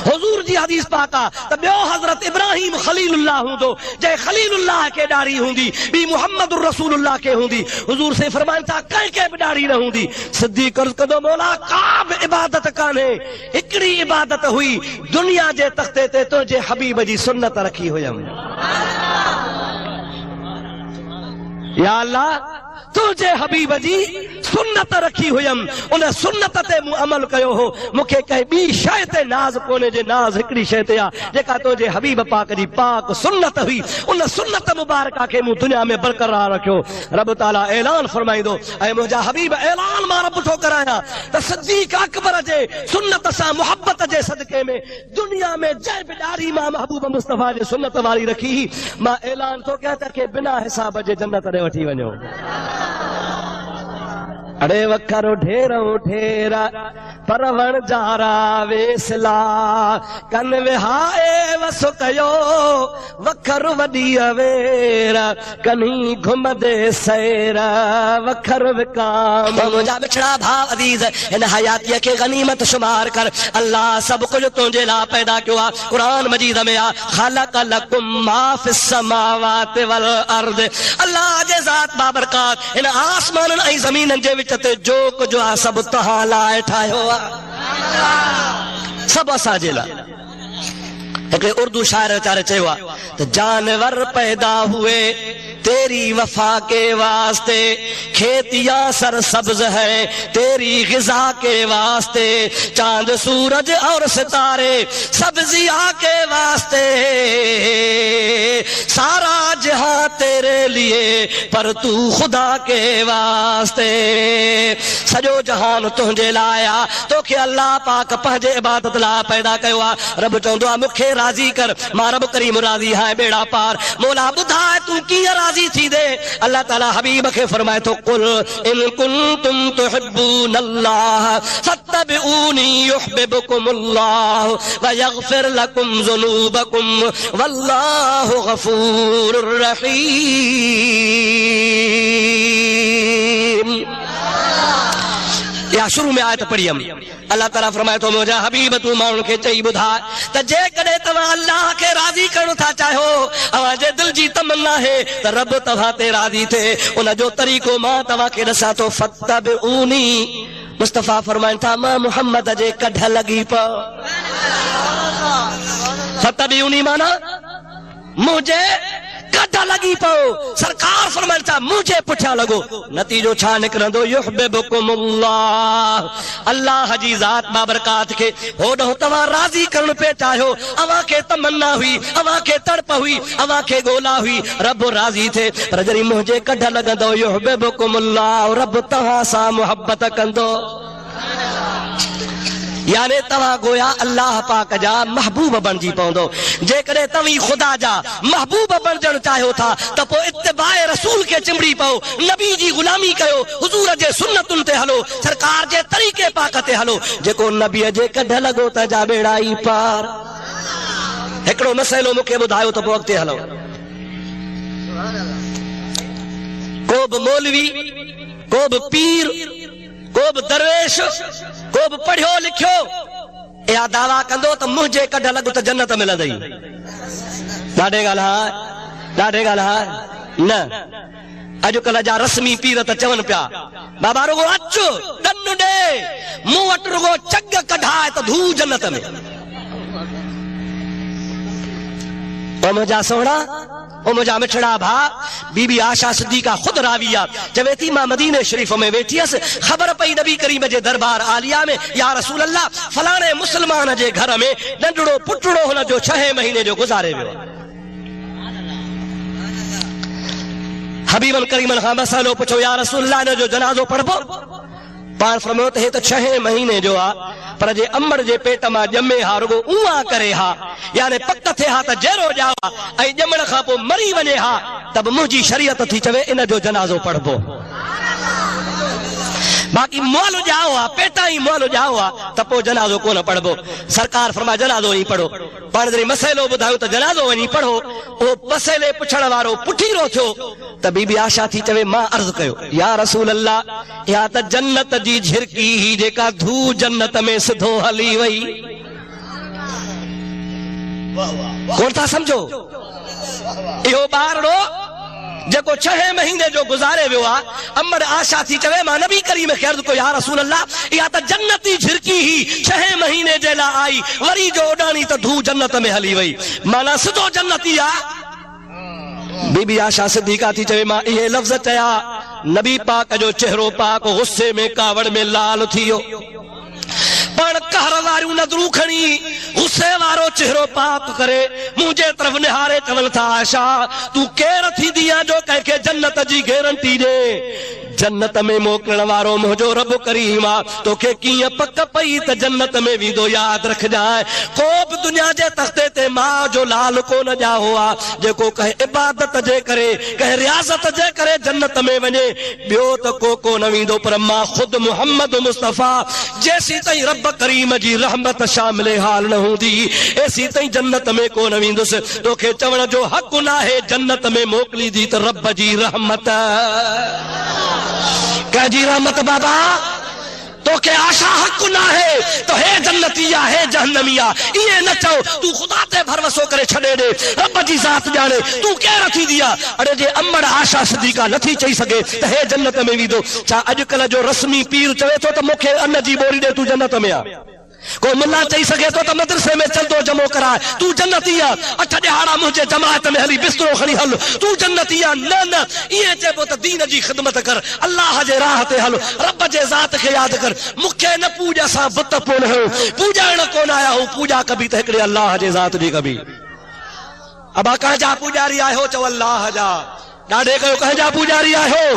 [SPEAKER 1] हुजूर जी हदीस पाका त ॿियो हज़रत इब्राहिम खलीलुल्लाह हूंदो जंहिं खलीलुल्लाह खे ॾाढ़ी हूंदी ॿी मुहम्मद रसूलुल्लाह खे हूंदी। हुजूर से फरमाइनि था कंहिंखे बि ॾाढ़ी न हूंदी। सिद्दीक़ अर्ज़ कंदो मौला का बि इबादत कान्हे हिकिड़ी इबादत हुई दुनिया जे तख़्ते ते तुंहिंजे हबीब जी सुन्नत रखी हुयमि। या अल्लाह तुझे हबीब जी सुन्नत रखी हुयम उन सुन्नत ते मूं अमल कयो हो मूंखे कंहिं ॿी शइ ते नाज़ कोन्हे जे नाज़ हिकिड़ी शइ ते आहे जेका तुंहिंजे हबीब पाक जी पाक सुन्नत हुई। उन सुन्नत मुबारका खे मूं दुनिया में बरक़रार रखियो। रब ताला ऐलान फरमाईंदो ऐं मुंहिंजा हबीब ऐलान मां रब थो करायां त सिद्दीक़ अकबर जे सुन्नत सां मुहबत जे सदके में दुनिया में जंहिं बि ॾाढ़ी मां महबूब मुस्तफ़ा जे सुन्नत वारी रखी मां ऐलान थो कयां त के बिना हिसाब जे जन्नत ॾे वठी वञो। अड़े वखरो ढेरा परवण जारा वेसला कन विहाए वसो कयो वखर वडी अवेरा कनी घुमदे सैरा वखर विकाम। मुझा बिछड़ा भाव अदीज इन हयातीअ खे गनीमत शुमार कर। अल्लाह सब कुछ तुझे ला पैदा कियो आ। कुरान मजीद में आ खलक लकुम मा फिस समावाति वल अर्द। अल्लाह जे ज़ात बाबरकात इन आसमानन ऐं ज़मीनन जे विच ते जो कुछ आ सब तहां लाइ ठाहियो आ। सब असांजे लाइ। हिकिड़े उर्दू शाइर वीचारे चयो आहे त जानवर पैदा हुए तेरी वफा के वास्ते, खेतियां सरसब्ज है तेरी ग़िज़ा के वास्ते, चांद सूरज और सितारे सब्जियां के वास्ते, सारा जहां तेरे लिए पर तू खुदा के वास्ते। सॼो जहान तुंहिंजे लाइ आ, तोखे अल्लाह पाक पंहिंजे इबादत लाइ पैदा कयो आहे। रब चवंदो आहे मूंखे राज़ी कर, मां रब करीम राज़ी आहियां बेड़ा पार। मौला ॿुधाए तूं कीअं राज़ी थी दे। अल्लाह ताला हबीब खे फरमाए थो कुल इन कुंतुम तुहिब्बूनल्लाह फत्तबिऊनी युहिब्बुकुमुल्लाह व यग़फिर लकुम ज़ुनूबकुम वल्लाहु गफूरुर रहीम। या शुरू में आयत पढ़ी हम। अल्लाह ताला फरमाए तो मुझा हबीब तू माण्हुनि खे चई ॿुधाए त जेकॾहिं तव्हां अल्लाह खे राज़ी करणु था चाहियो, अव्हां जे दिल जी तमन्ना है त रब तव्हां ते राज़ी थिए, उन जो तरीक़ो मां तव्हांखे ॾसां थो। फत्तबिऊनी मुस्तफ़ा फरमाइनि था मां मुहम्मद जे कढ लॻी पओ। फत्तबिऊनी माना मुझे कढ लगी पओ। सरकार फरमाइनि था मुझे पुठियां लॻो। नतीजो छा निकिरंदो? युहिब्बुकुमुल्लाह। अल्लाह जी ज़ात बाबरकात खे होॾो तव्हां राज़ी करणु पिया चाहियो, अव्हां खे तमन्ना हुई, अव्हां खे तड़प हुई, अव्हां खे ॻोल्हा हुई, रब राज़ी थिए। पर जॾहिं मुंहिंजे कढ लॻंदो युहिब्बुकुमुल्लाह, रब तव्हां सां मुहबत कंदो। यानी तव्हां गोया अल्लाह पाक जा महबूब बणिजी पवंदो। जेकॾहिं तव्हीं ख़ुदा जा महबूब बणजणु चाहियो था त पोइ इत्तिबाए रसूल खे चिंबड़ी पओ, नबी जी ग़ुलामी कयो, हुज़ूर जे सुन्नतुनि ते हलो, सरकार जे तरीक़े पाक ते हलो। जेको नबीअ जे कढ लॻो त जा बेड़ा ई पार। हिकिड़ो मसइलो मूंखे ॿुधायो त पोइ अॻिते हलो। को बि मौलवी, को बि पीर, को बि दरवेश, को बि पढ़ियो लिखियो इहा दावा कंदो त मुंहिंजे कढ लॻो त जन्नत मिलंदई। ॾाढे ॻाल्हाए न। अॼुकल्ह जा रस्मी पीर त चवनि पिया बाबा रुगो अचु ॾनु ॾे, मूं वटि रुगो चग कढाए त धू जन्नत में। ओ मुंहिंजा सोहणा, ओ मुंहिंजा मिठड़ा भा, बीबी आशा सिद्दीका खुद रावी आहे। चवे थी मां मदीने शरीफ में वेठी हुअसि, ख़बर पई नबी करीम जे दरबार आलिया में या रसूल अल्लाह फलाणे मुस्लमान जे घर में नंढड़ो पुटड़ो हुन जो 6 महीने जो गुज़ारे वियो। हबीबन करीमन खां मसइलो पुछो या रसूल अल्लाह इन जो जनाज़ो पढ़बो? पाण फरमायो त हे त 6 महीने जो आहे, पर जे अमड़ जे पेट मां ॼमे हा रुगो उहा करे हा, यानी पक थिए हा त जहिड़ो ॼावा ऐं ॼमण खां पोइ मरी वञे हा त बि मुंहिंजी शरीयत थी चवे इन जो जनाज़ो पढ़बो। बाक़ी मोल ॼाओ आहे, पेटा ई मोल ॼाओ आहे त पोइ जनाज़ो कोन पढ़बो। सरकार फरमाए जनाज़ो ई पढ़ो। पाण जॾहिं मसइलो ॿुधायो त जनाज़ो वञी पढ़ो, उहो मसइले पुछण वारो पुठीरो थियो त बीबी आशा थी चवे मां अर्ज़ु कयो या रसूल अल्लाह या त जन्नत जी झिरकी ही जेका धू जन्नत में सिधो हली वई। कोन था सम्झो? इहो ॿारड़ो जेको 6 महीने जो गुज़ारे वियो आहे, अमड़ आशा थी चवे मां नबी करीम खे अर्ज़ु कयो या रसूल अल्लाह इहा त जन्नती झिरकी ही 6 महीने जे लाइ आई, वरी जो उॾाणी त धू जन्नत में हली वई, माना सिधो जन्नती आहे। बीबी आशा सिद्दीका थी चवे मां इहे लफ़्ज़ चया, नबी पाक जो चेहरो पाक गुस्से में कावड़ में लाल थी वियो। पाण कहर वारियूं नज़रूं खणी गुस्से वारो चेहरो पाक करे मुंहिंजे तरफ़ निहारे चवनि था आशा तूं केरु थींदी आहे जो कंहिंखे जन्नत जी गारंटी ॾे? जन्नत में मोकिलण वारो मुंहिंजो रब करीम आ। तोखे कीअं पक पई त जन्नत में वेंदो यादि रखजांइ। को बि दुनिया जे तख़्ते ते मां जो लाल कोन ॼाओ आ जेको कंहिं इबादत जे करे कंहिं रियाज़त जे करे जन्नत में वञे, ॿियो त को न वेंदो, पर मां ख़ुदि मुहम्मद मुस्तफ़ा जेसी ताईं रब करीम जी रहमत शामिल हाल न हूंदी एसी ताईं जन्नत में कोन वेंदुसि। तोखे चवण जो हक़ न आहे जन्नत में मोकिली दी त रब जी रहमत। कंहिंजी रहमत बाबा? तोखे आशा हक़ न आहे तो हे जन्नतिया हे जहन्नमिया ये न चओ तू खुदा ते भरोसो करे छॾे ॾे, रब जी ज़ात ॼाणे तू केरु थी दिया। अरे जे अमड़ आशा सिद्दीका नथी चई सघे त हे जन्नत में वेंदो, छा अॼुकल्ह जो रस्मी पीर चवे थो त मूंखे अन्न जी बोरी ॾे तू जन्नत में आ? को मुल्ला चई सघे थो त मदरसे में चंदो जमो कराए तू जन्नती आ? 8 ॾिहाड़ा मुंहिंजे जमात में हली बिस्तरो खणी हल तू जन्नती आ? न न, इएं चइबो त दीन जी ख़िदमत कर, अल्लाह जे राह ते हल, रब जे ज़ात खे यादि कर। मूंखे न पूॼ, असां बुत कोन आहियूं, पूॼाइण कोन आया हूं, पूॼा कबी त हिकिड़े अल्लाह जे ज़ात जी कबी। अबा कंहिंजा पूॼारी आहियो? चओ अल्लाह जा। ॾाढे कयो कंहिंजा पूॼारी आहियो?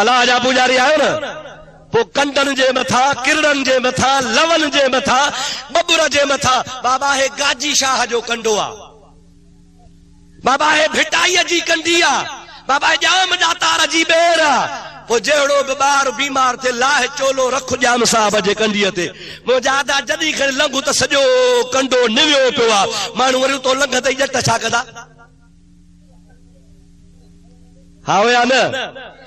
[SPEAKER 1] अल्लाह जा पूॼारी आहियो न? पोइ कंडनि जे मथां, किरड़नि जे मथां, लवनि जे मथां, बबुर जे मथां, बाबा हे गाजी शाह जो कंडो आ, बाबा हे भिटाईअ जी कंडी आ, बाबा जाम ॾातार जी ॿेर आ। पोइ जहिड़ो बि ॿार बीमार थिए लाहे चोलो रख जाम साहब जे कंडीअ ते। मुंहिंजा दादा जॾहिं खणी लंघू त सॼो कंडो निवियो पियो आहे। माण्हू वरी तो लंघ त ॼट छा कंदा? हा या न?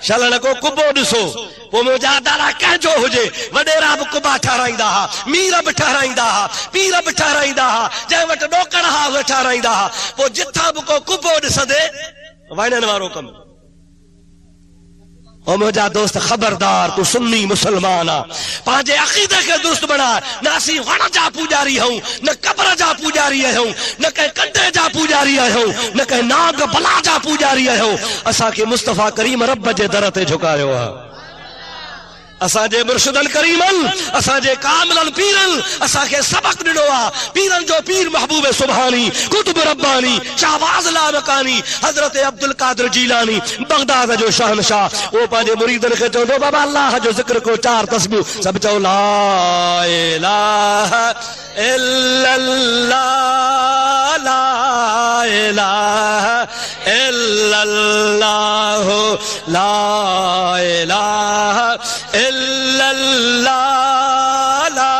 [SPEAKER 1] छलण को कुबो ॾिसो। पोइ मुंहिंजा दादा कंहिंजो हुजे, वॾेरा बि कुबा ठहाराईंदा हुआ, मीर बि ठहाराईंदा हुआ, पीर बि ठहाराईंदा हुआ, जंहिं वटि ॾोकड़ हा उहे ठहाराईंदा हुआ। पोइ जिथां बि को कुबो ॾिसंदे वाइणनि वारो कमु। ओ मुंहिंजा दोस्त ख़बरदार, तू सुन्नी मुसलमान आ, पंहिंजे अक़ीदे खे दुरुस्त बणाए। न असीं वण जा पूॼारी आहियूं, न क़ब्र जा पूॼारी आहियूं, न कंहिं कंडे जा पूॼारी आहियूं, न कंहिं नाग बला जा पूॼारी आहियूं। असांखे मुस्तफ़ा करीम रब जे दर ते झुकायो आहे। असांजे मुर्शिदनि करीमनि, असांजे कामिलनि पीरनि असांखे सबक ॾिनो आहे। पीरनि जो पीर महबूब सुभानी, कुतुब रब्बानी, शाहबाज़ लामकानी, हज़रत अब्दुल कादिर जीलानी, बगदाद जो शहनशाह। वो पंहिंजे मुरीदनि खे चवंदो, बाबा अल्लाह जो ज़िक्र को 4 तस्बीह सभु चओ ला इलाहा इल्लल्लाह, ला इलाहा इल्लल्लाह, ला इलाहा इल्लल्लाह, ला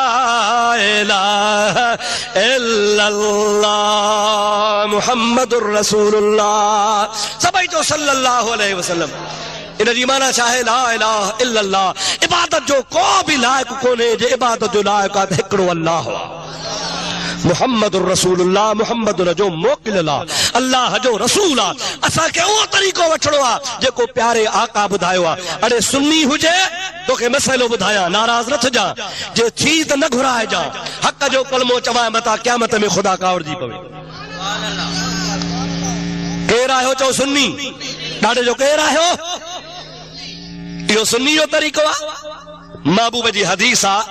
[SPEAKER 1] इलाहा इल्लल्लाह, मुहम्मदुर रसूलुल्लाह। सभई जो सल्लल्लाहु अलैहि वसल्लम। इन जी माना छा आहे? ला इलाहा इल्लल्लाह। इबादत जो को बि लाइक़ कोन्हे, जे इबादत जो लाइक़ आहे त हिकिड़ो अल्लाह आहे। मुहम्मदुर रसूलुल्लाह, मुहम्मद जो मोकिलियल आहे, अल्लाह जो रसूल आहे। असांखे उहो तरीक़ो वठणो आहे जेको प्यारे आका ॿुधायो आहे। अड़े सुन्नी हुजे तोखे मसइलो ॿुधायां, नाराज़ न थिजां, जे थी त न घुराइजां, हक़ जो कलमो चवाए मथां क़यामत में ख़ुदा कावड़जी पवे। केरु आहियो? चओ सुन्नी। ॾाढे जो केरु आहियो? इहो सुन्नी जो तरीक़ो आहे। महबूब जी हदीस आहे,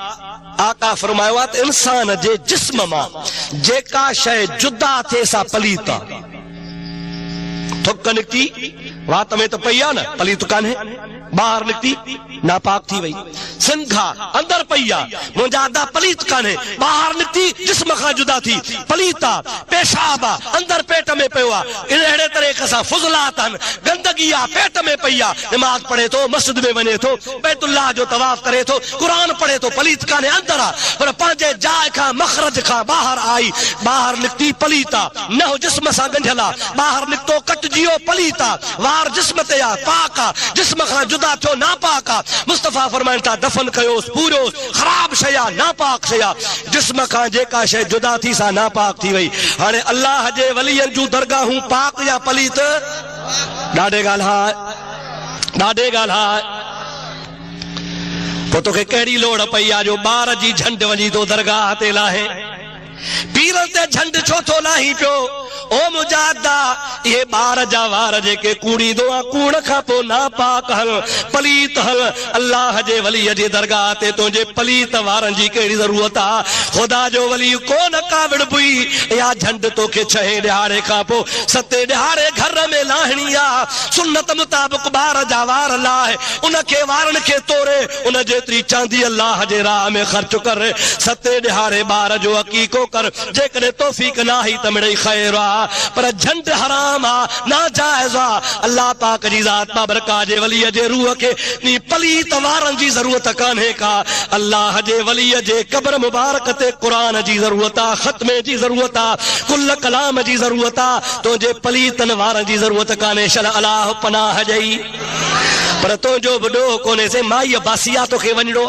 [SPEAKER 1] आका फरमायो आहे त इंसान जे जिस्म मां जेका शइ जुदा थिए सा पलीत आहे। थुक निकिती वात में त पई आहे न, पलीत कान्हे, ॿाहिरि निकिती नापाक थी वई। सिंघा अंदर पई आहे, मुंहिंजा अदा पलीत कान्हे, ॿाहिरि निकिती जिस्म खां जुदा थी पलीत आहे। पेशाब आहे अंदर पेट में पियो आहे। अहिड़े तरीक़े सां फुज़लात आहिनि, गंदगी आहे पेट में पई आहे। नमाज़ पढ़े थो, मस्जिद में वञे थो, बैतुल्लाह जो तवाफ़ करे थो, क़ुरान पढ़े थो, पलीत कान्हे अंदर आहे, पर पंहिंजे जाइ खां मखरज खां ॿाहिरि आई, ॿाहिरि निकिती पलीत आहे। न जिस्म सां ॻंढियल आहे, ॿाहिरि निकितो कटिजी वियो पलीत आहे। वार जिस्म ते आहे पाक आहे, जिस्म खां जुदा थियो नापाक आहे। मुस्तफ़ा फरमाइनि था दफ़न कयोसि पूरो, ख़राब शइ आहे, नापाक शइ आहे। जिस्म खां जेका शइ जुदा थी सा नापाक थी वई। हाणे अल्लाह जे वलियनि जूं दरगाहूं पाक या पलीत? ॾाढे ॻाल्हि, ॾाढे ॻाल्हि। पोइ तोखे कहिड़ी लोड़ पई आहे जो ॿार जी झंड वञी थो दरगाह ते लाहे? पीरनि ते झंड छो थो लाही पियो? ओ मुजादा ये बार जा वार जेके कूड़ी दुआ कूड़ खां पो ना पाक हल पलीत हल अल्लाह जे वली जे दरगाह ते तुझे पलीत वारन जी केड़ी जरूरत आ खुदा जो वली कोन कावड़ बुई या झंड तो के छहे दिहाड़े खां पो सते दिहाड़े घर में लाहणी आ सुन्नत मुताबिक बार जा वार लाए उनके वारन के तोरे उन जेतरी चांदी अल्लाह जे राह में खर्च कर सते दिहाड़े बार जो हकीको कर जेकरे तौफीक ना ही तमड़े खैर आ पर झंड हराम आ ना जायज आ अल्लाह पाक जी जात बाबरका जे वली जे रूह के नी पलीत वारन जी जरूरत कान्हे का अल्लाह जे वली जे कब्र मुबारक ते कुरान जी जरूरत आ खत्मे जी जरूरत आ कुल कलाम जी जरूरत आ तो जे पलीतन वारन जी जरूरत कान्हे शल अल्लाह पनाह जई पर तो जो बडो कोने से माई बासिया तो के वणो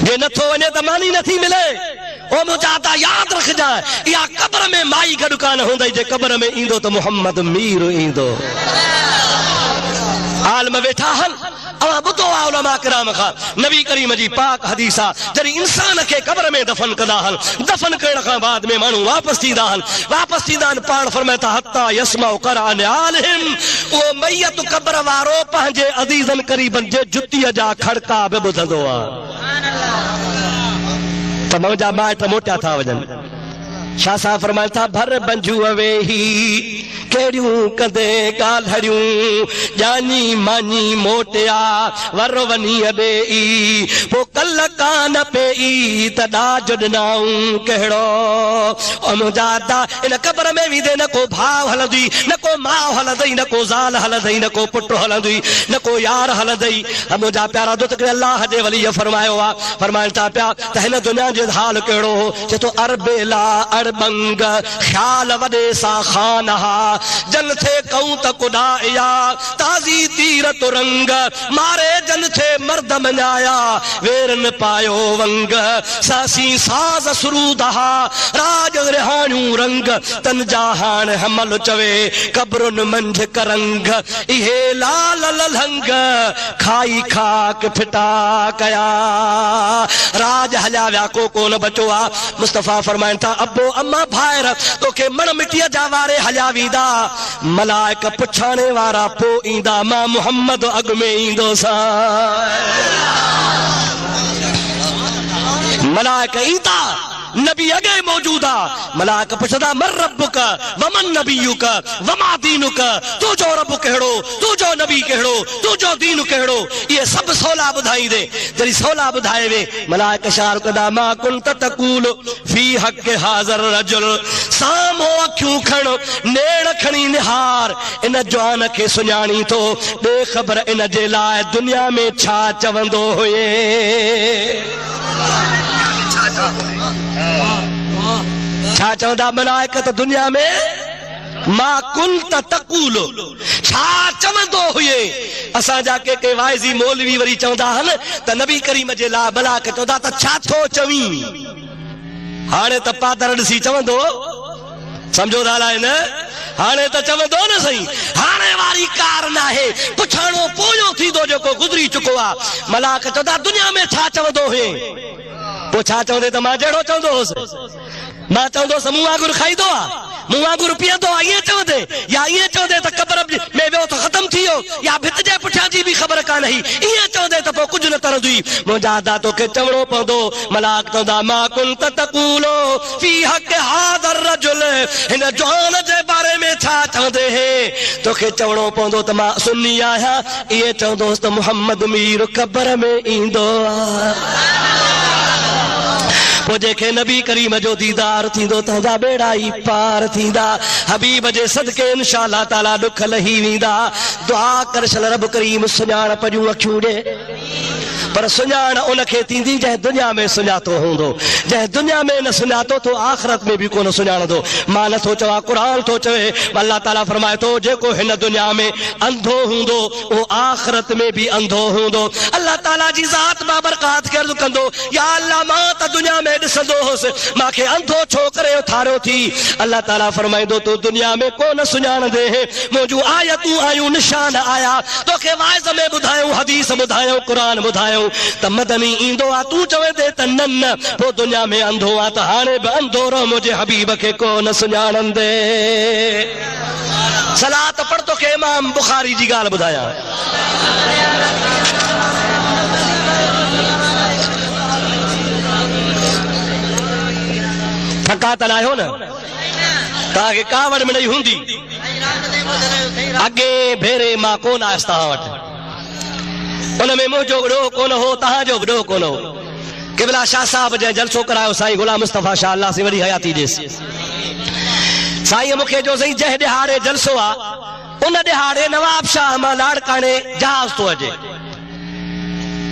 [SPEAKER 1] जे नथो वने त मानी नथी मिले ओ मुजादा याद रख जा या कब्र में माई गडु कान होंदई जे कब्र में इंदो तो मोहम्मद मीर इंदो आलम वेठा हल अवा बुधो आ उलमा किराम खां नबी करीम जी पाक हदीसा जरी इंसान के कब्र में दफन कदा हल दफन करण खां बाद में मानू वापस थींदा हल पाण फरमाता हत्ता यस्मा क़ुरान आलिम ओ मैयत कब्र वारो पंहिंजे अजीजन करीबन जे जुत्तीअ जा खड़का बि ॿुधंदो आ त मौजा माइट मोटिया था वजन शाह साहब फरमाइनि था भर बंजूअ वेही केड़ियूं कंदे ॻाल्हियूं जानी मानी मोटिया वर वनी ॾेई पो कल कान पेई त ॾाज ॾिनाऊं कहिड़ो ओ मुजादा इन कब्र में विदे न को भाव हलंदी न को माउ हलंदई न को ज़ाल हलंदई न को पुट हलंदई न को यार हलंदई मुंहिंजा प्यारा दोस्त अल्लाह जे वली फरमायो आहे फरमाइनि था पिया त हिन दुनिया जो हाल कहिड़ो हो चए थो अरबेला अड़बंग ख्याल वॾे सा खानहा जन थे कहूं त कुडाया ताज़ी तीर तो रंग मारे जन थे मर्द मनाया वेरन पायो वंग सासी साज सुरूदहा राज रिहाणियूं रंग तन जहान हमल चवे कब्रुन मंझ करंग इहे लाल ललंग खाई खाक फिटा कया राज हल्या व्या को कोन बचो आ मुस्तफा फरमाइन था अब्बो अम्मा भायर तोखे मण मिटीअ जा वारे हल्या वींदा मलाइक पुछाणे वारा पो ईंदा मां मोहम्मद अॻ में ईंदो सा मलाइक ईंदा नबी अगे मौजूदा मलाइक पुछदा मर रब्बुक वमन नबियुक वमा दीनुक तुझो रब कहिड़ो तुझो नबी कहिड़ो तुझो दीन कहिड़ो ये सब सौला ॿुधाईंदे जॾहिं सौला ॿुधाए वे मलाइक इशार कंदा मा कुंत तकूल फी हक़ हाज़र रजुल साम्हूं अखियूं खण नेड़ खणी निहार इन जवान खे सुञाणी थो ॾे ख़बर इन जे लाइ दुनिया में छा चवंदो हुए छा चवंदा मलाइकत दुनिया में मा कुंत तकूल छा चवंदो हुए असां जा के वाइज़ी मौलवी वरी चवंदा हन त नबी करीम जे लाइ मलाइक चवंदा त छा थो चवी हाणे त पादर ॾिसी चवंदो समझो था न हाणे त चवंदो न सही हाणे वारी कार नाहे पुछाणो पोयो थींदो जेको गुज़री चुको आहे मलाइक चवंदा दुनिया में छा चवंदो हुए पोइ छा चवंदे त मां जहिड़ो चवंदो हुउसि मां चवंदोसि मूं वांगुरु खाईंदो आहे मूं वांगुरु पीअंदो आहे ईअं चवंदे या ईअं चवंदे त क़ब्र में वियो त ख़तम थी वियो या भित जे पुठियां जी बि ख़बर कान हुई ईअं चवंदे त पोइ कुझु न तरंदी मुंहिंजा अदा तोखे चवणो पवंदो मलाक चवंदा मा कुंत तकूलो फी हक़ हाज़र रजुल हिन जवान जे बारे में छा चवंदे हे तोखे चवणो पवंदो त मां सुन्नी आहियां ईअं चवंदोसि त मोहम्मद मीर क़ब्र में ईंदो आहे पोइ जेके नबी करीम जो दीदार थींदो तंहिंजा बेड़ा ई पार थींदा हबीब जे सदके इंशा अल्लाह ताला दुख लही वेंदा दुआ कर छल रब करीम सुञाणप जूं अखियूं ॾे पर सुञाण उनखे थींदी जंहिं दुनिया में सुञातो हूंदो जंहिं दुनिया में न सुञातो तो आख़िरत में बि कोन सुञाणंदो मां नथो चवां क़ुरान थो चवे अल्लाह ताला फरमाए थो जेको हिन दुनिया में अंधो हूंदो उहो आख़िरत में बि अंधो हूंदो अल्लाह ताला जी ज़ात बाबरकात खे अर्ज़ु कंदो या अल्लाह मां त दुनिया में ॾिसंदो हुउसि मांखे अंधो छो करे उथारियो थी। अल्लाह ताला फरमाईंदो तूं दुनिया में कोन सुञाणंदे, मुंहिंजूं आयतूं आयूं, निशान आया, तोखे वाइज़ में ॿुधायूं, हदीस ॿुधायूं, क़ुरान ॿुधायूं त मदनी ईंदो आहे, तूं चवे दे त न न पोइ दुनिया में अंधो आहे त हाणे बि अंधो रहो, मुंहिंजे हबीब खे कोन सुञाणंदे। सलात पढ़ तोखे इमाम बुखारी जी ॻाल्हि ॿुधायां। थकात आहियो न, तव्हांखे कावड़ में नहीं हूंदी। अॻे भेरे मां कोन आयुसि तव्हां वटि, उनमें मुंहिंजो ॾोह कोन हो, तव्हांजो बि ॾोह कोन हो। क़िबला शाह साहब जंहिं जलसो करायो साईं गुलाम मुस्तफ़ा शाह अल्लाह से वॾी हयाती ॾेसि, साईं मूंखे जो साईं जंहिं ॾिहाड़े जलसो आहे उन ॾिहाड़े नवाब शाह मां लाड़काणे जहाज़ थो अचे,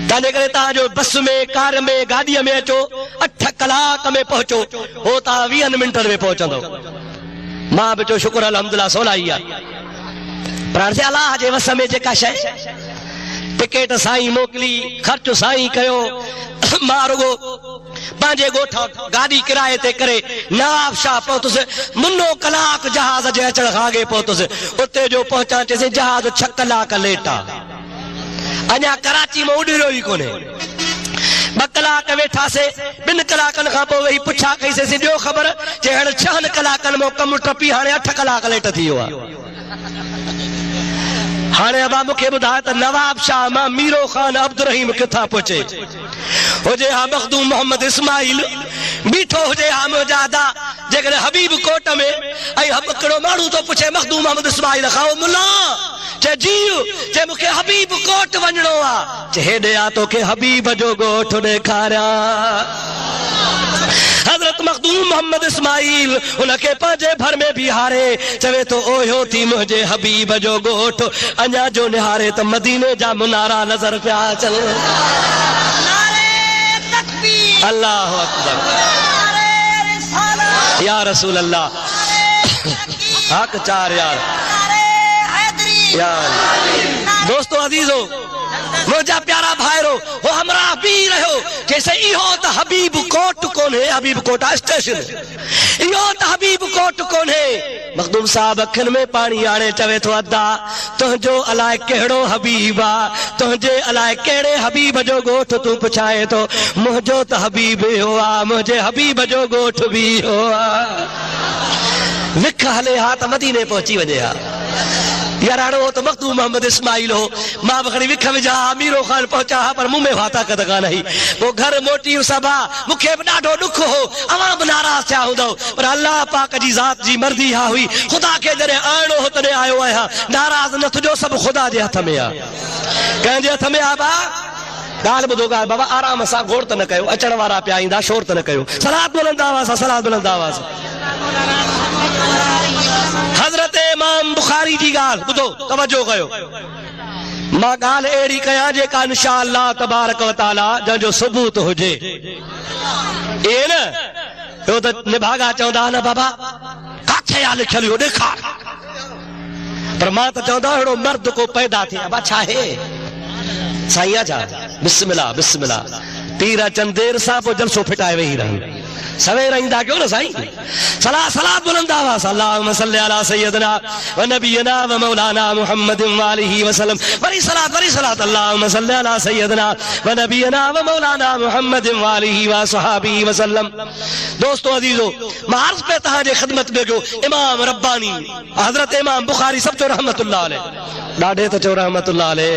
[SPEAKER 1] तंहिंजे करे तव्हांजो बस में, कार में, गाॾीअ में अचो 8 कलाक में पहुचो, हो तव्हां 20 मिंटनि में पहुचंदो। मां बि चयो शुक्र अल्हम्दुलिल्लाह सवलाई आहे, पर हाणे अलाह जे वस में जेका शइ, टिकेट साईं मोकिली, ख़र्च साईं कयो, मां रुगो पंहिंजे ॻोठ गाॾी किराए ते करे नवाब शाह पहुतुसि, मुनो कलाक जहाज़ जे अचण खां अॻे पहुतुसि। उते जो पहुचां चइसि जहाज़ 6 कलाक लेट आहे, अञा कराची में उॾिरियो ई कोन्हे। 2 कलाक वेठासीं, 2 कलाकनि खां पोइ वेही पुछा कईसीं ॾियो ख़बर, जे हाणे 6 कलाकनि में कमु टपी हाणे 8 कलाक लेट थी वियो आहे। हाणे अबा मूंखे ॿुधाए त नवाब शाह मां मीरो ख़ान अब्दुर्रहीम किथां पहुचे, हुजे हा मखदूम मोहम्मद इस्माइल, बीठो हुजे हा मुंहिंजा अदा जेकॾहिं हबीब कोट में, ऐं हिकिड़ो माण्हू थो पुछे मखदूम मोहम्मद इस्माइल खां, मुला चे जी चे मूंखे हबीब कोट वञणो आहे, चे हेॾे आ तोखे हबीब जो ॻोठ ॾेखारियां। हज़रत मखदूम मोहम्मद इस्माइल उनखे पंहिंजे भर में बिहारे, चवे तो ओयो थी मुंहिंजे हबीब जो ॻोठ, अञा जो निहारे त मदीने जा मुनारा नज़र पिया अचनि। अल्लाह अकबर, या रसूल अल्लाह, हक चार यार, दोस्तों अजीजो, मुंहिंजा प्यारा भाइरो, हो हमरा बी रहियो जैसे इहो त हबीब कोट कोन्हे, हबीब कोट स्टेशन, इहो त हबीब कोट कोन्हे। मखदूम साहब अखियुनि में पाणी आणे चवे थो अदा तुंहिंजो अलाए कहिड़ो हबीब आहे, तुंहिंजे अलाए कहिड़े हबीब जो ॻोठ तूं पुछाए थो, मुंहिंजो त हबीब हो आहे, मुंहिंजे हबीब जो ॻोठ बि हो आहे। विख हले हा त मदीने पहुची वञे हा, याराणो हो तो मखदूम मोहम्मद इस्माइल हो, मां बखड़ी विख विझा मीरो खान पहुचा हा, पर मुंह में वाता कद कान ही। वो घर मोटी सबा मुखे भी ॾाढो दुख हो, अवां भी नाराज थिया हूंदो, पर अल्लाह पाक जी ज़ात जी मर्ज़ी हा हुई। खुदा के जॾहिं आणो हो तॾहिं आयो आहियां, नाराज न थिजो, सभु खुदा जे हथ में आहे, कंहिंजे हथ में आहे। बा ॻाल्हि ॿुधो, ॻाल्हि बाबा आराम सां, घोड़ त न कयो, अचण वारा पिया ईंदा, शोर त न कयो, सलात बुलंद आवाज़, सलात बुलंद आवाज़। हज़रत इमाम बुखारी जी ॻाल्हि ॿुधो, तवजो कयो, मां ॻाल्हि अहिड़ी कयां जेका इंशाअल्लाह तबारक व तआला जंहिंजो सबूत हुजे। ए न ॿियो त निभागा चवंदा न बाबा काथे आहे लिखियल इहो ॾेखार, पर मां त चवंदा अहिड़ो मर्द को पैदा थिए। अब छा आहे साईं जा बिस्मिल्लाह बिस्मिल्लाह, तीर अचनि देर सां पोइ जलसो फिटाए वेही रहूं, सवेर ईंदा क्यों न साईं। सलात सलात बुलंद आवाज़, अल्लाहुम्मा सल्ली अला सय्यदना व नबियना व मौलाना मुहम्मद व आलिहि वसल्लम। वरी सलात, अल्लाहुम्मा सल्ली अला सय्यदना व नबियना व मौलाना मुहम्मद व आलिहि व सहाबिहि वसल्लम। दोस्तों अजीजो, मां अर्ज़ पे तहां जे खिदमत में कयो, इमाम रब्बानी हज़रत इमाम बुखारी सब चो रहमतुल्लाह अलैह, ॾाढे त चो रहमतुल्लाह अलैह,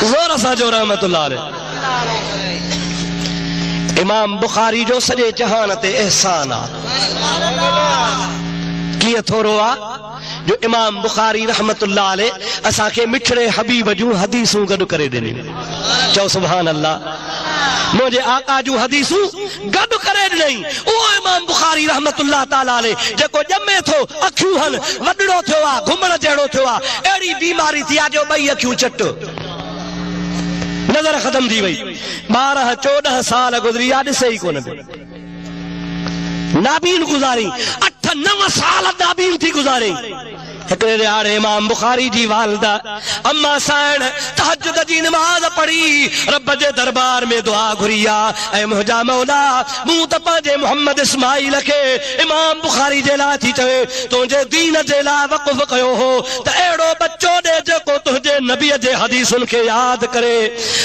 [SPEAKER 1] ज़ोर सां चो रहमतुल्लाह अलैह। इमाम बुखारी जो सॼे जहान ते एहसान आहे, कीअं थोरो आहे जो इमाम बुखारी रहमतुल्लाह अलैह असांखे मिठड़े हबीब जूं हदीसूं गॾु करे ॾिनियूं। चओ सुभान अल्लाह, मुंहिंजे आका जूं हदीसूं गॾु करे ॾिनई। उहो इमाम बुखारी रहमतुल्लाह ताला अलैह जेको ॼमे थो, अखियूं हन वॾड़ो थियो आहे, घुमण जहिड़ो थियो आहे, अहिड़ी बीमारी थी आहे जो 2 अखियूं चट, नज़र खत्म थी वई। 12-14 साल गुज़री आहे, ॾिसे ई कोन पियो। नाबीन गुज़ारी 8-9 साल नाबीन थी गुज़ारे, हिकिड़े ॾियारे इमाम बुखारी जी वालदा अम्मा साण तहज्जुद जी नमाज पढ़ी रब जे दरबार में दुआ घुरी आहे ऐं मुंहिंजा मौला मूं त पंहिंजे मोहम्मद इस्माइल खे इमाम बुखारी जे लाइ थी चवे तुंहिंजे दीन जे लाइ वक़फ़ कयो हो त अहिड़ो बच्चो ॾे जेको तुंहिंजे नबीअ जे हदीसुनि खे यादि करे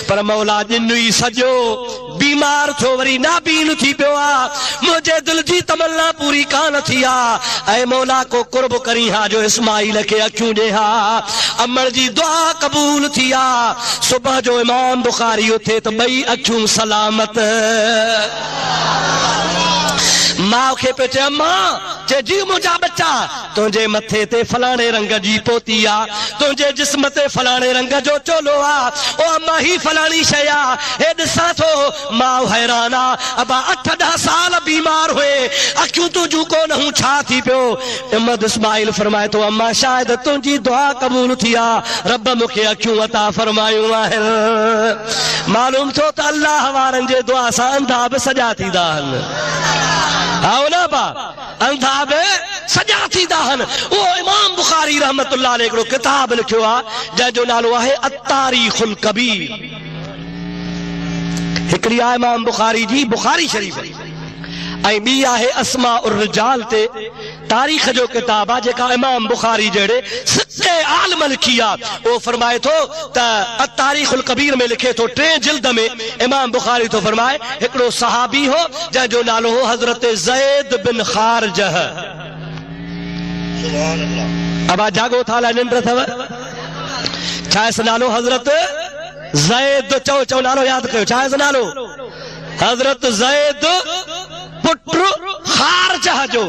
[SPEAKER 1] पर मौला ॼिनुई सॼो बीमार थियो वरी नाबीन थी पियो आहे मुंहिंजे दिलि जी तमन्ना पूरी कान थी आहे ऐं मौला को कुर्ब करी हा जो इस्माइल खे अखियूं ॾे हा अमर जी दुआ क़बूल थी आहे सुबुह जो इमाम बुखारी उथे त ॿई अखियूं सलामत मां खे पे चए अम्मा जे जी मुंहिंजा बच्चा तुंहिंजे मथे ते फलाणे रंग जी पोती आहे तुंहिंजे जिस्म ते फलाणे रंग जो चोलो आहे ओ अम्मा ही फलाणी शइ आहे हे ॾिसां थो मां हैरान आहे अबा 8-10 साल बीमार हुए अखियूं तुंहिंजूं कोन हूं छा थी पियो अहमद इस्माइल फरमाए थो अम्मा शायदि तुंहिंजी दुआ क़बूल थी आहे रब मूंखे अखियूं अता फरमायूं आहिनि मालूम थियो त अल्लाह वारनि जे दुआ सां अंधा बि सॼा थींदा आहिनि आओ ना बा अंधा बि सॼा थींदा आहिनि उहो इमाम बुखारी रहमतुल्लाह अलैहि हिकिड़ो किताब लिखियो आहे जंहिंजो नालो आहे अत्तारीख़ुल कबीर हिकिड़ी आहे इमाम बुखारी जी बुखारी शरीफ़ ऐं ॿी आहे अस्माउर रिजाल ते तारीख़ जो किताब आहे जेका इमाम बुखारी जहिड़े सचे आलिम लिखी आहे उहो फरमाए थो त अत्तारीख़ुल कबीर में लिखे थो 3 जिल्द में इमाम बुखारी थो फरमाए हिकिड़ो सहाबी हो जंहिंजो नालो हो हज़रत ज़ैद बिन ख़ारजह अबा जागो था निंड अथव छा इस नालो हज़रत ज़ैद चओ नालो यादि कयो छा इस नालो हज़रत ज़ैद पुत्र ख़ारजह जो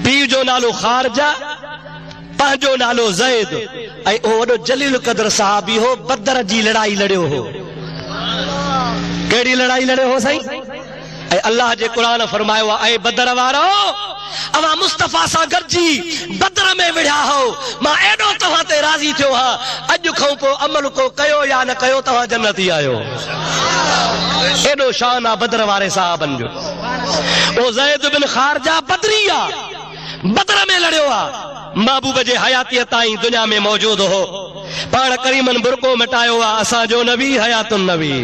[SPEAKER 1] पीउ जो नालो ख़ारजा पंहिंजो नालो ज़ैद ऐं उहो वॾो जलील क़दर सहाबी हो बदर जी लड़ाई लड़ियो हो कहिड़ी लड़ाई लड़ियो हो साईं ऐं अल्लाह जे क़ुरान फरमायो आहे ऐं बदर वारो अवां मुस्तफ़ा सां गॾिजी बदर में विढ़िया हो मां एॾो तव्हां ते राज़ी थियो हा अॼु खां पोइ अमल को कयो या न कयो तव्हां जन्नती आहियो एॾो शान आहे बदर वारे साहबनि जो ओ ज़ैद बिन ख़ारजा बदरी आहे बदर में लड़ियो आहे महबूब जे हयातीअ ताईं दुनिया में मौजूद हो पाण करीमन बुरको मिटायो आहे असांजो नबी हयातुन नबी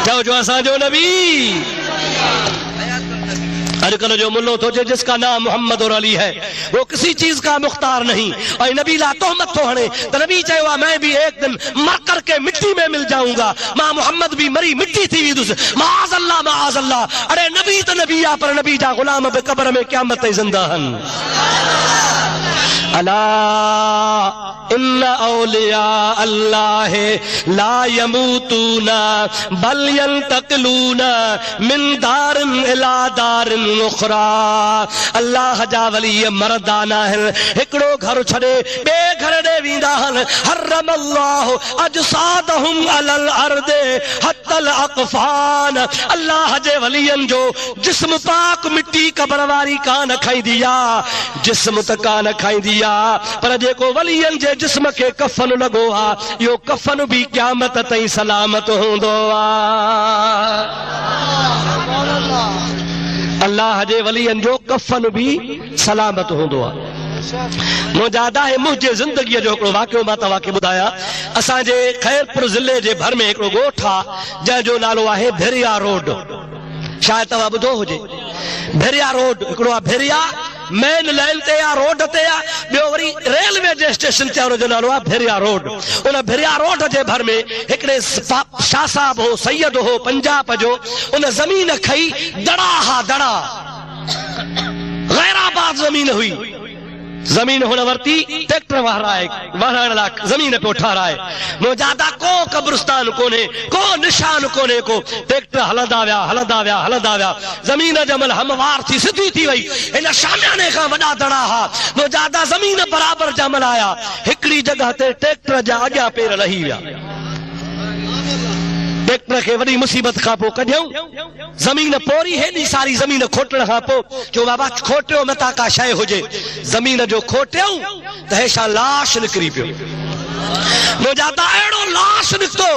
[SPEAKER 1] चओ जो असांजो नबी आजकल जो मुल्लो सोचे जिसका नाम मोहम्मद और अली है वो किसी चीज का मुख्तार नहीं और नबी ला तोहमत तो हणे तो नबी चाहे मैं भी एक दिन मर करके मिट्टी में मिल जाऊंगा मां मोहम्मद भी मरी मिट्टी थी माज अल्लाह अरे नबी तो नबी आ पर नबी जा गुलाम बे कब्र में क़यामत ताईं जिंदा हन अला इन्ना औलिया अल्लाह ला यमूतूना बल यंतक़िलूना मिन दारिन इला दारिन उखरा अल्लाह जा वली मर्दाना है हिकिड़ो घर छॾे ॿिए घर ॾे वेंदा आहिनि हर्रम अल्लाह अजसादहुम अलल अर्द हतल अक़फान अल्लाह जे वलियन जो जिस्म पाक मिट्टी कब्र वारी कान खाईंदी आहे जिस्म त कान खाईंदी आहे पर जेको वलियन जे जिस्म के कफन लॻो आहे इहो कफन भी क़यामत ताईं सलामत हूंदो आहे अल्लाह जे वलियन जो कफन भी सलामत हूंदो आहे मुजादा है मुझे जिंदगी जो हिकिड़ो वाक़ियो मां तव्हांखे ॿुधायां असांजे खैरपुर ज़िले जे भर में हिकिड़ो ॻोठ आहे जंहिंजो नालो आहे भिरिया रोड शायदि तव्हां ॿुधो हुजे भिरिया रोड हिकिड़ो आहे भिरिया मेन लाइन ते या रोड ते या ॿियो वरी रेलवे जे स्टेशन ते हुनजो नालो आहे भिरिया रोड उन भिरिया रोड जे भर में हिकिड़े शाह साहब हो सैयद हो पंजाब जो उन ज़मीन खई दड़ा हा दड़ा गैराबाद ज़मीन हुई जमीन हुन वरती ट्रैक्टर वाहराइण लाइ ज़मीन पियो ठाराए मुजादा को कब्रिस्तान कोन्हे को निशान कोन्हे को ट्रैक्टर हलंदा विया ज़मीन जमल हमवार थी सिधी थी वई हिन शामियाने खां वॾा दड़ा हा मुजादा ज़मीन बराबर जमल आया हिकिड़ी जगह ते ट्रैक्टर जा अॻियां पेर लही विया ट्रैक्टर के वडी मुसीबत का पो कढियो जमीन पोरी हेडी सारी जमीन खोटण का पो जो बाबा खोटियो मता का शय हुजे जमीन जो खोटियो त हेशा लाश निकरी पियो मुजादा एड़ो लाश निकतो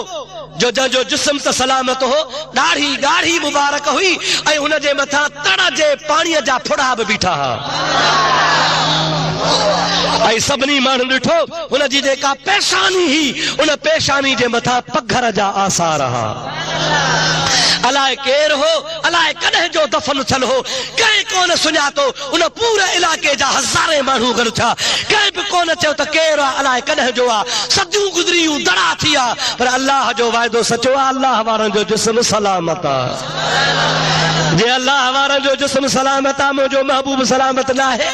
[SPEAKER 1] जो जो जिस्म त सलामत हो दाढ़ी गाढ़ी मुबारक हुई ऐं हुन जे मथा तड़ जे पानी जा फुड़ा भी बीठा हा ऐं सभिनी माण्हुनि ॾिठो हुन जी जेका पेशानी ही उन पेशानी जे मथां पघर जा आसार हा। अलाए केर हो, अलाए कॾहिं जो दफ़न थियल हो, कंहिं कोन सुञातो। उन पूरे इलाइक़े जा हज़ारे माण्हू गॾु थिया, कंहिं बि कोन चयो त केरु आहे, अलाए कॾहिं जो आहे। सदियूं गुज़रियूं, दड़ा थी विया, पर अल्लाह जो वाइदो सचो आहे। अल्लाह वारनि जो जिस्म सलामत आहे। जे अल्लाह वारनि जो जिस्म सलामत आहे, मुंहिंजो महबूब सलामत न आहे।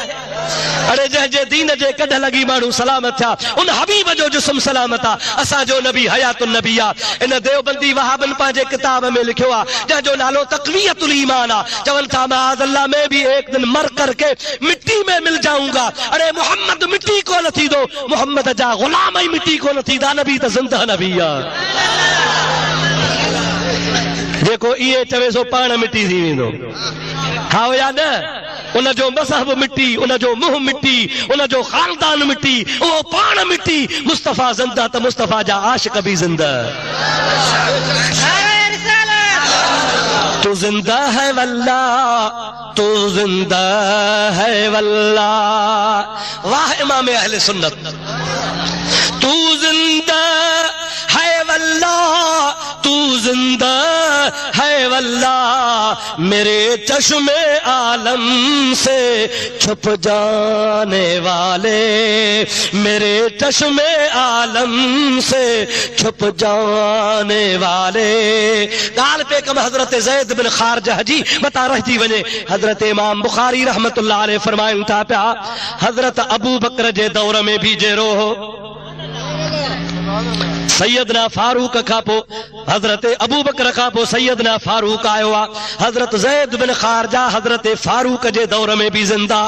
[SPEAKER 1] अड़े जंहिंजे दीन जे कढ लॻी माण्हू सलामत थिया, उन हबीब जो जिस्म सलामत आहे। असांजो नबी हयातुन नबी आहे। इन देवबंदी वहाबनि पंहिंजे किताब में लिखियो आहे, जंहिंजो नालो तक़वियतुल ईमान आहे। चवनि था माअज़ल्लाह मैं भी एक दिन मर करके मिट्टी में मिल जाऊंगा। अरे मोहम्मद मिट्टी कोन थींदो, मोहम्मद जा गुलाम ई मिट्टी कोन थींदा। नबी त ज़िंदह नबी आहे। जेको इहे चवे सो पाण मिट्टी थी वेंदो, हा या न? उन जो मज़हब मिट्टी, उन जो मुंहुं मिट्टी, उन जो खानदान मिट्टी, उहो पाण मिट्टी। मुस्तफ़ा ज़िंदा त मुस्तफ़ा जा आशिक़ बि ज़िंदा। तू जिंदा है वल्लाह, तू जिंदा है वल्लाह। वाह इमाम अहले सुन्नत, तू जिंदा है वल्लाह, तू जिंदा है वल्लाह। मेरे चश्मे आलम से छुप जाने वाले, मेरे चश्मे आलम से छुप जाने वाले। गाल पे कम हजरत ज़ैद बिन खारजा जी बता रही वने। हजरत इमाम बुखारी रहमतुल्लाह अलैह फरमाइनि था पिया, हजरत अबू बकर जे दौर में भी जेरो हो। सैयदना फारूक खां पोइ हजरत अबू बकर खां पोइ सैयदना फारूक आयो आहे। हजरत ज़ैद बिन खारजा हजरत फारूक जे दौर में भी ज़िंदा।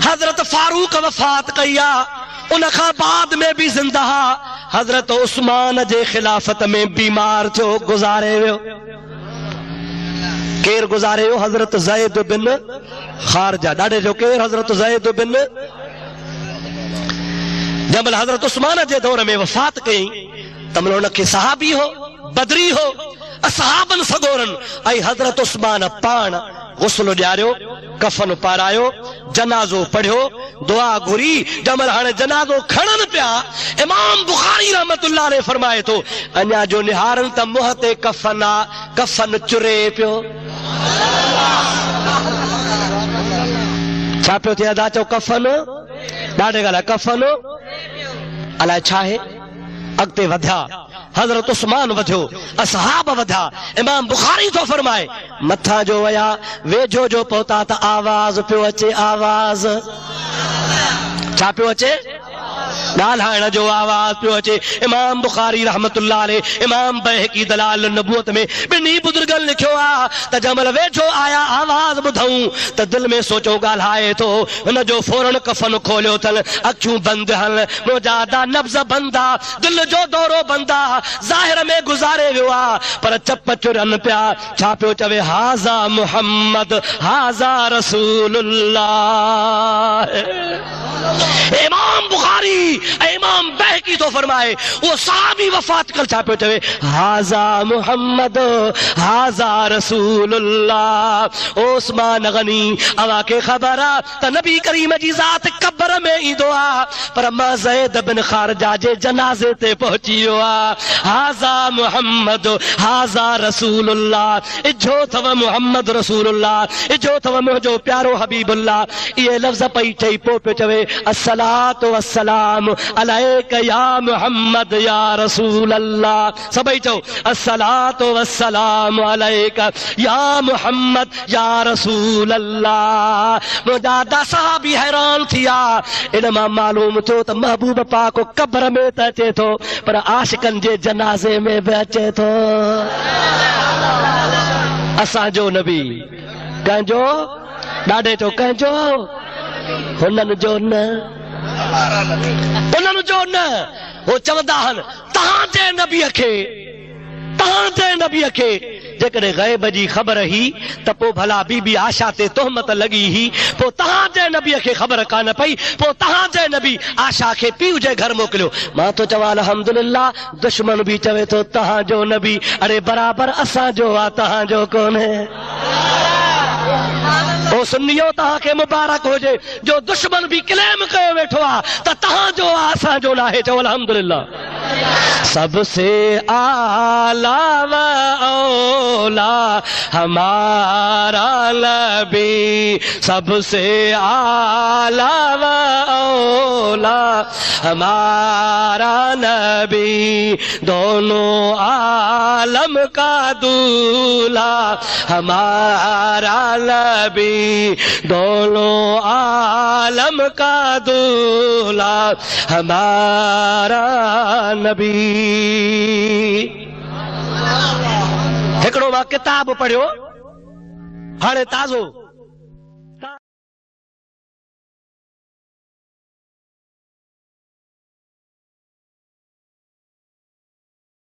[SPEAKER 1] हजरत फारूक वफ़ात कई आहे, उन खां बाद में भी ज़िंदा। हजरत उस्मान जे खिलाफत में बीमार थियो, गुज़ारे वियो। केर गुज़ारे वियो? हजरत ज़ैद बिन खारजा। ॾाढे जो केर? हजरत ज़ैद बिन। जंहिंमहिल हजरत उस्मान जे दौर में वफ़ात कई तंहिंमहिल उनखे सहाबी हो, बदरी हो, असहाबनि सगोरनि। ऐं हजरत उस्मान पाण गुस्ल ॾियारियो, कफन पारायो, जनाज़ो पढ़ियो, दुआ घुरी। जंहिंमहिल हाणे जनाज़ो खणनि पिया, इमाम बुखारी रहमतुल्लाह अलैह फरमाए थो, अञा जो निहारनि त मुंहं ते कफन आहे, कफन चुरे पियो। छा पियो थिए? अदा चओ कफन, ॾाढे ॻाल्हि कफन अलाए छा आहे। अॻिते वधिया, हजरत उस्मान वधियो, असहाब वधिया। इमाम बुखारी थो फरमाए, मथां जो वया, वेझो जो पहुता त आवाज़ पियो अचे। आवाज़ छा पियो अचे? ॻाल्हाइण जो आवाज़ पियो अचे। इमाम बुखारी रहमतुल्लाह अलैह, इमाम बैहकी दलाल नबूवत में ॿिन्ही बुज़ुर्गनि लिखियो आहे त जंहिंमहिल वेझो आया आवाज़ ॿुधऊं त दिलि में सोचो ॻाल्हाए थो। हुन जो फौरन कफन खोलियो अथनि, अखियूं बंदि हल, मुजादा नब्ज़ बंदि आहे, दिलि जो दौरो बंदि आहे, ज़ाहिर में गुज़ारे वियो आहे, पर चप चुरनि पिया। छा पियो चवे? हाज़ा मुहम्मद, हाज़ा रसूलुल्लाह। इमाम बुखारी इमाम बैहकी तो फरमाए, वो सहाबी वफात कर छा पियो चवे? हाज़ा मुहम्मद, हाज़ा रसूलुल्लाह। उस्मान गनी अवा के ख़बर आ त नबी करीम जी ज़ात कब्र में ईंदो आ, पर मां ज़ैद बिन खारजा जे जनाज़े ते पहुची वियो आ। हाज़ा मुहम्मद, हाज़ा रसूलुल्लाह। इजो थव मुहम्मद रसूलुल्लाह, इजो थव मुंहिंजो प्यारो हबीबुल्लाह। इहे लफ़्ज़ पई चई पोइ पियो चवे, अस्सलातु वस्सलाम अलैका या मुहम्मद या रसूल अल्लाह। सभई चओ अस्सलातु वस्सलाम अलैका या मुहम्मद या रसूल अल्लाह। मुंहिंजा दा सहाबी हैरान थिया, इन मां मालूम थियो त महबूब पाक कब्र में त अचे थो, पर आशिकनि जे जनाज़े में बि अचे थो। असांजो नबी कंहिंजो? ॾाढे चओ कंहिंजो? हुननि जो न, उन्हनि जो न। वो चवंदा आहिनि तव्हांजे नबीअ खे, तव्हांजे नबीअ खे जेकॾहिं ग़ैब जी ख़बर ही त पोइ भला बीबी आशा ते तोहमत लॻी ही, पोइ तव्हांजे नबीअ खे ख़बर कान पई, पोइ तव्हांजे नबी आशा खे पीउ जे घर मोकिलियो। मां तो चवां अल्हम्दुलिल्लाह, दुश्मन बि चवे थो तव्हांजो नबी। अरे बराबरि असांजो आहे, तव्हांजो कोन्हे। ओ सुन्नियो तहां खे मुबारक हुजे जो दुश्मन भी क्लेम कयो वेठो आ त तहां जो असां जो नाहे। चओ अल्हम्दुलिल्लाह। सबसे आला व औला हमारा नबी, सबसे आला व औला हमारा नबी, दोनों आलम का दूल्हा हमारा नबी, दोनों आलम का दूल्हा हमारा नबी। हिकिड़ो मां किताब पढ़ियो हाणे ताज़ो